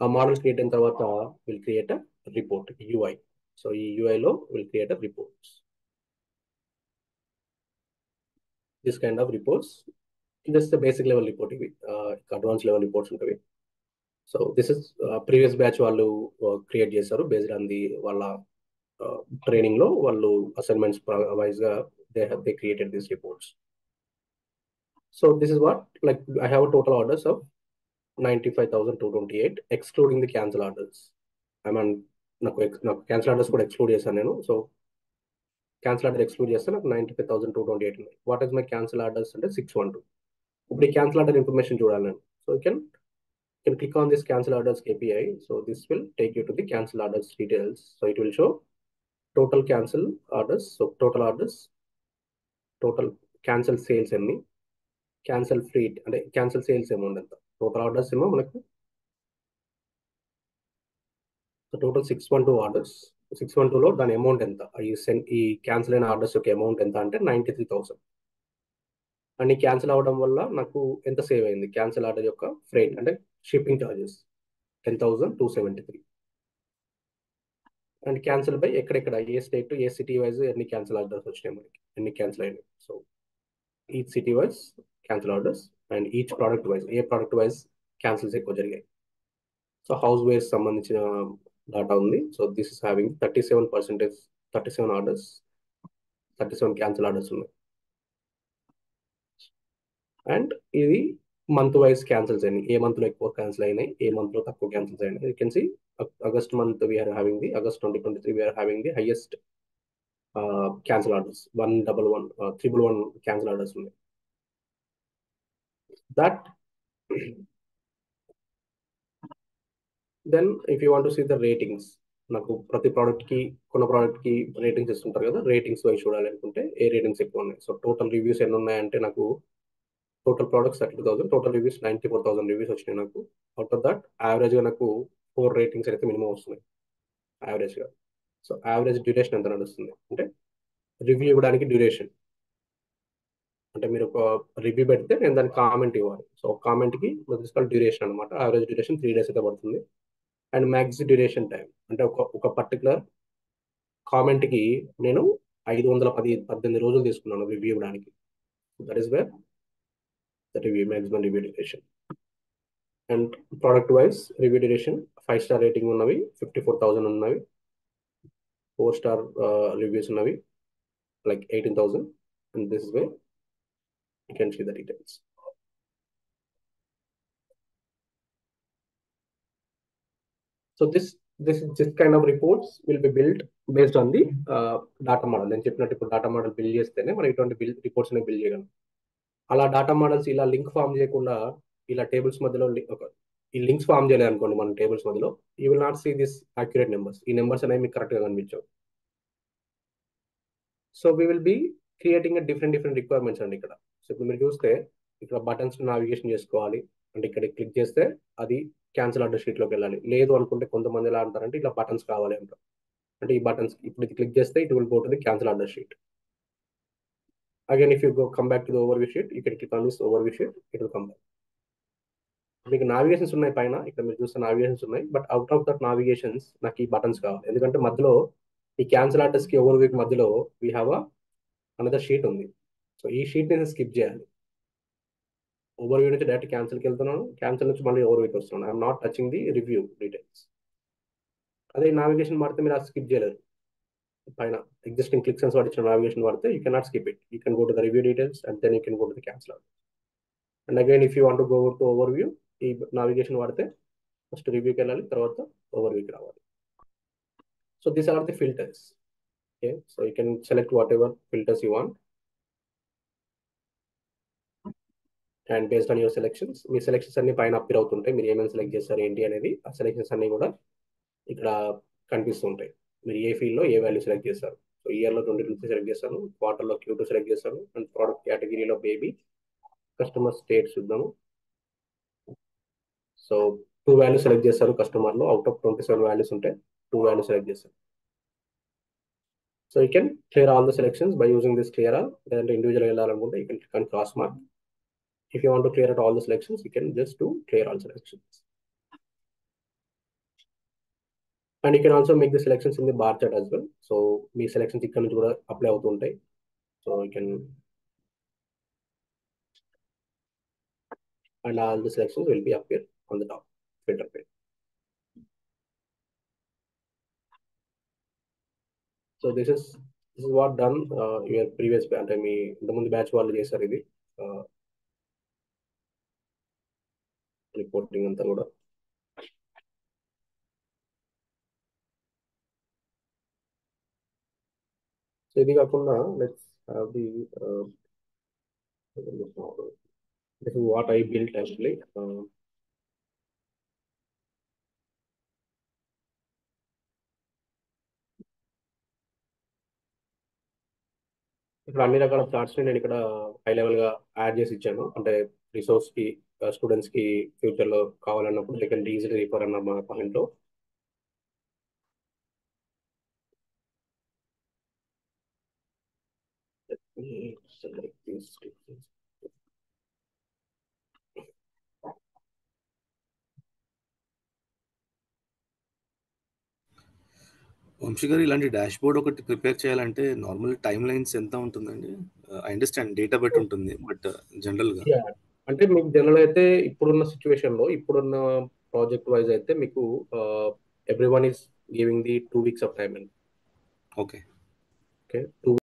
ఆ మోడల్ క్రియేట్ అయిన తర్వాత will create a report, UI. So ఈ UI లో will create a reports, this kind of reports. Just basic level report ఇవి, అడ్వాన్స్ లెవెల్ రిపోర్ట్స్ ఉంటాయి. So this is previous batch వాళ్ళు క్రియేట్ చేశారు బేస్డ్ ఆన్ ది వాళ్ళ training లో వాళ్ళు assignments wise గా they created these reports. So this is what, like I have total orders of 95,228 excluding the cancel orders. I mean నాకు cancel orders కూడా exclude చేశాను నేను. సో క్యాన్సిల్ ఆర్డర్ ఎక్స్క్లూడ్ చేస్తే నాకు 95,228 ఉన్నాయి. What is my cancel orders అంటే 612. ఇప్పుడు ఈ క్యాన్సిల్ ఆర్డర్ ఇన్ఫర్మేషన్ చూడాలి నేను. So you can click on this cancel orders KPI. So this will take you to the cancel orders details. So it will show total cancel orders. So total orders, total cancel sales ఎన్ని, cancel fleet అంటే cancel sales amount ఎంత, total orders ఏమో మనకు total 612 orders. 612 లో దాని amount ఎంత, ఈ cancel అయిన ఆర్డర్స్ యొక్క అమౌంట్ ఎంత అంటే 93,000. అండ్ ఈ క్యాన్సిల్ అవ్వడం వల్ల నాకు ఎంత సేవ్ అయింది, క్యాన్సిల్ ఆర్డర్ యొక్క ఫ్reight అంటే shipping charges 10,273. And cancel by ఎక్కడెక్కడ, ఏ స్టేట్, ఏ సిటీ వైజ్ ఎన్ని క్యాన్సిల్ ఆర్డర్స్ వచ్చినాయి మనకి, ఎన్ని క్యాన్సిల్ అయినాయి. So each city wise cancel orders and each product wise, A product wise cancels ఎక్కువ జరిగాయి. సో హౌస్ వైజ్ సంబంధించిన డాటా ఉంది. So this is having 37%, 37 orders, 37 cancel orders ఉన్నాయి. అండ్ ఇది మంత్ వైజ్ క్యాన్సిల్స్ అయినాయి, ఏ మంత్ లో ఎక్కువ క్యాన్సిల్ అయినాయి, ఏ మంత్ లో తక్కువ క్యాన్సిల్స్ అయినాయి. You can see August month we are having the August 2023 we are having the highest cancel orders, 111, 311 cancel orders ఉన్నాయి. That then if you want to see the ratings, నాకు ప్రతి product కి కొన్న product కి ratings ఇస్తుంటారు కదా, ratings wise చూడాలి అనుకుంటే ఏ రేటింగ్స్ ఎక్కువ ఉన్నాయి. సో టోటల్ రివ్యూస్ ఎన్ని ఉన్నాయంటే నాకు total products 32,000, total reviews 94,000 reviews వచ్చినాయి నాకు. అవుట్ ఆఫ్ దట్ యావరేజ్ గా నాకు 4 రేటింగ్స్ అయితే మినిమం వస్తున్నాయి యావరేజ్ గా. సో యావరేజ్ డ్యూరేషన్ ఎంత నడుస్తుంది అంటే, రివ్యూ ఇవ్వడానికి డ్యూరేషన్ అంటే మీరు ఒక రివ్యూ పెడితే నేను దానికి కామెంట్ ఇవ్వాలి. సో కామెంట్ కి డ్యూరేషన్ అనమాట. యావరేజ్ డ్యూరేషన్ 3 days అయితే పడుతుంది. అండ్ మ్యాక్స్ డ్యూరేషన్ టైం అంటే ఒక పర్టికులర్ కామెంట్ కి నేను 518 రోజులు తీసుకున్నాను రివ్యూ ఇవ్వడానికి. That is where the review maximum review duration. And product wise review duration 5 star rating ఉన్నవి 54,000 ఉన్నవి, 4 star రివ్యూస్ ఉన్నవి like 18,000. and this is where you can see the details. So this kind of reports will be built based on the data model. నేను చెప్పినట్టు ఇప్పుడు data model build చేస్తేనే మనం ఇటువంటి reports ని బిల్డ్ చేయగలం. అలా డేటా మోడల్స్ ఇలా లింక్ ఫామ్ చేయకుండా ఇలా టేబుల్స్ మధ్యలో ఈ లింక్స్ ఫామ్ చేయలేదు అనుకోండి మన టేబుల్స్ మధ్యలో, you will not see this accurate numbers. ఈ నెంబర్స్ అనేవి మీకు కరెక్ట్ గా కనిపించవు. So we will be creating different requirements అండి ఇక్కడ. సో ఇప్పుడు మీరు చూస్తే ఇక్కడ బటన్స్ నావిగేషన్ చేసుకోవాలి అంటే ఇక్కడ క్లిక్ చేస్తే అది క్యాన్సిల్ ఆర్డర్ షీట్ లోకి వెళ్ళాలి. లేదు అనుకుంటే కొంతమంది ఎలా అంటారంటే ఇట్లా బటన్స్ కావాలి అంటారు. అంటే ఈ బటన్స్ ఇప్పుడు ఇది క్లిక్ చేస్తే it will go to the cancel order sheet. Again if you come back to the overview sheet, you can click on this overview sheet, it will come back. మీకు navigations ఉన్నాయి పైన, ఇక్కడ మీరు చూస్తే navigations ఉన్నాయి, but out of that navigations నాకు ఈ buttons కావాలి. ఎందుకంటే మధ్యలో ఈ క్యాన్సిల్ ఆర్డర్స్కి ఓవర్ వీక్ మధ్యలో వీ హ్యావ్ అనదర్ షీట్ ఉంది. సో ఈ షీట్ నేను స్కిప్ చేయాలి. ఓవర్ వ్యూ నుంచి డైరెక్ట్ క్యాన్సిల్కి వెళ్తున్నాను, క్యాన్సిల్ నుంచి మళ్ళీ ఓవర్ వీక్ వస్తున్నాను. I'm not touching the review details. అదే నావిగేషన్ వాడితే మీరు స్కిప్ చేయలేరు. పైన ఎగ్జిస్టింగ్ క్లిక్ సెన్స్ వాడిచ్చిన నావిగేషన్ వాడితే you can not skip it. You can go to the review details and then you can go to the cancel order. And again if you want go to overview, ఈ navigation వాడితే first రివ్యూకి వెళ్ళాలి, తర్వాత ఓవర్ వ్యూకి రావాలి. So these are the filters. Okay, so you can select whatever filters you want. And based on your selections, మీ selections అన్ని పైన అప్పీర్ అవుతుంటాయి. మీరు ఏమైనా సెలెక్ట్ చేస్తారు ఏంటి అనేది, ఆ సెలెక్షన్స్ అన్ని కూడా ఇక్కడ కనిపిస్తూ ఉంటాయి. మీరు ఏ ఫీల్డ్లో ఏ వాల్యూ సెలెక్ట్ చేస్తారు. సో ఇయర్లో 2023 సెలెక్ట్ చేస్తాను, క్వార్టర్లో Q2 సెలెక్ట్ చేస్తాను, అండ్ ప్రోడక్ట్ కేటగిరీలో బేబీ, కస్టమర్ స్టేట్ చూద్దాము. సో 2 వాల్యూస్ సెలెక్ట్ చేస్తారు కస్టమర్లో. అవుట్ ఆఫ్ 27 వాల్యూస్ ఉంటే 2 వాల్యూస్ సెలెక్ట్ చేస్తారు. So you can clear all the selections by using this clear all. లేదంటే ఇండివిజువల్ వెళ్ళాలనుకుంటే you can click on cross mark. If you want to clear out all the selections, you can just do clear all selections. And you can also make the selections in the bar chart as well. So me selections ఇక్కడ నుంచి కూడా apply అవుతూ ఉంటాయి. So you can, and all the selections will be appear on the top filter page. So this is what done your previous అంటే మీ ఇంతకుముందు batch వాళ్ళు చేశారు ఇది రిపోర్టింగ్ అంతా కూడా. సో ఇది కాకుండా let's have the this is what I built actually. ఇక్కడ అన్ని రకాల చార్ట్స్ నేను ఇక్కడ హై లెవెల్ గా యాడ్ చేసి ఇచ్చాను. అంటే రిసోర్స్ కి, స్టూడెంట్స్ కి ఫ్యూచర్ లో కావాలన్నప్పుడు దే కెన్ ఈజీలీ రిఫర్ అన్న మా పాయింట్ లో. వంశీ గారు, ఇలాంటి డాష్ బోర్డ్ ఒకటి ప్రిపేర్ చేయాలంటే నార్మల్ టైమ్ లైన్స్ ఎంత ఉంటుందండి? ఐ అండర్స్టాండ్ డేటా బట్టి ఉంటుంది, బట్ జనరల్ గా అంటే మీకు జనరల్ అయితే ఇప్పుడున్న సిచ్యువేషన్ లో, ఇప్పుడున్న ప్రాజెక్ట్ వైజ్ అయితే మీకు every one is giving the 2 weeks of time. Okay. Okay, 2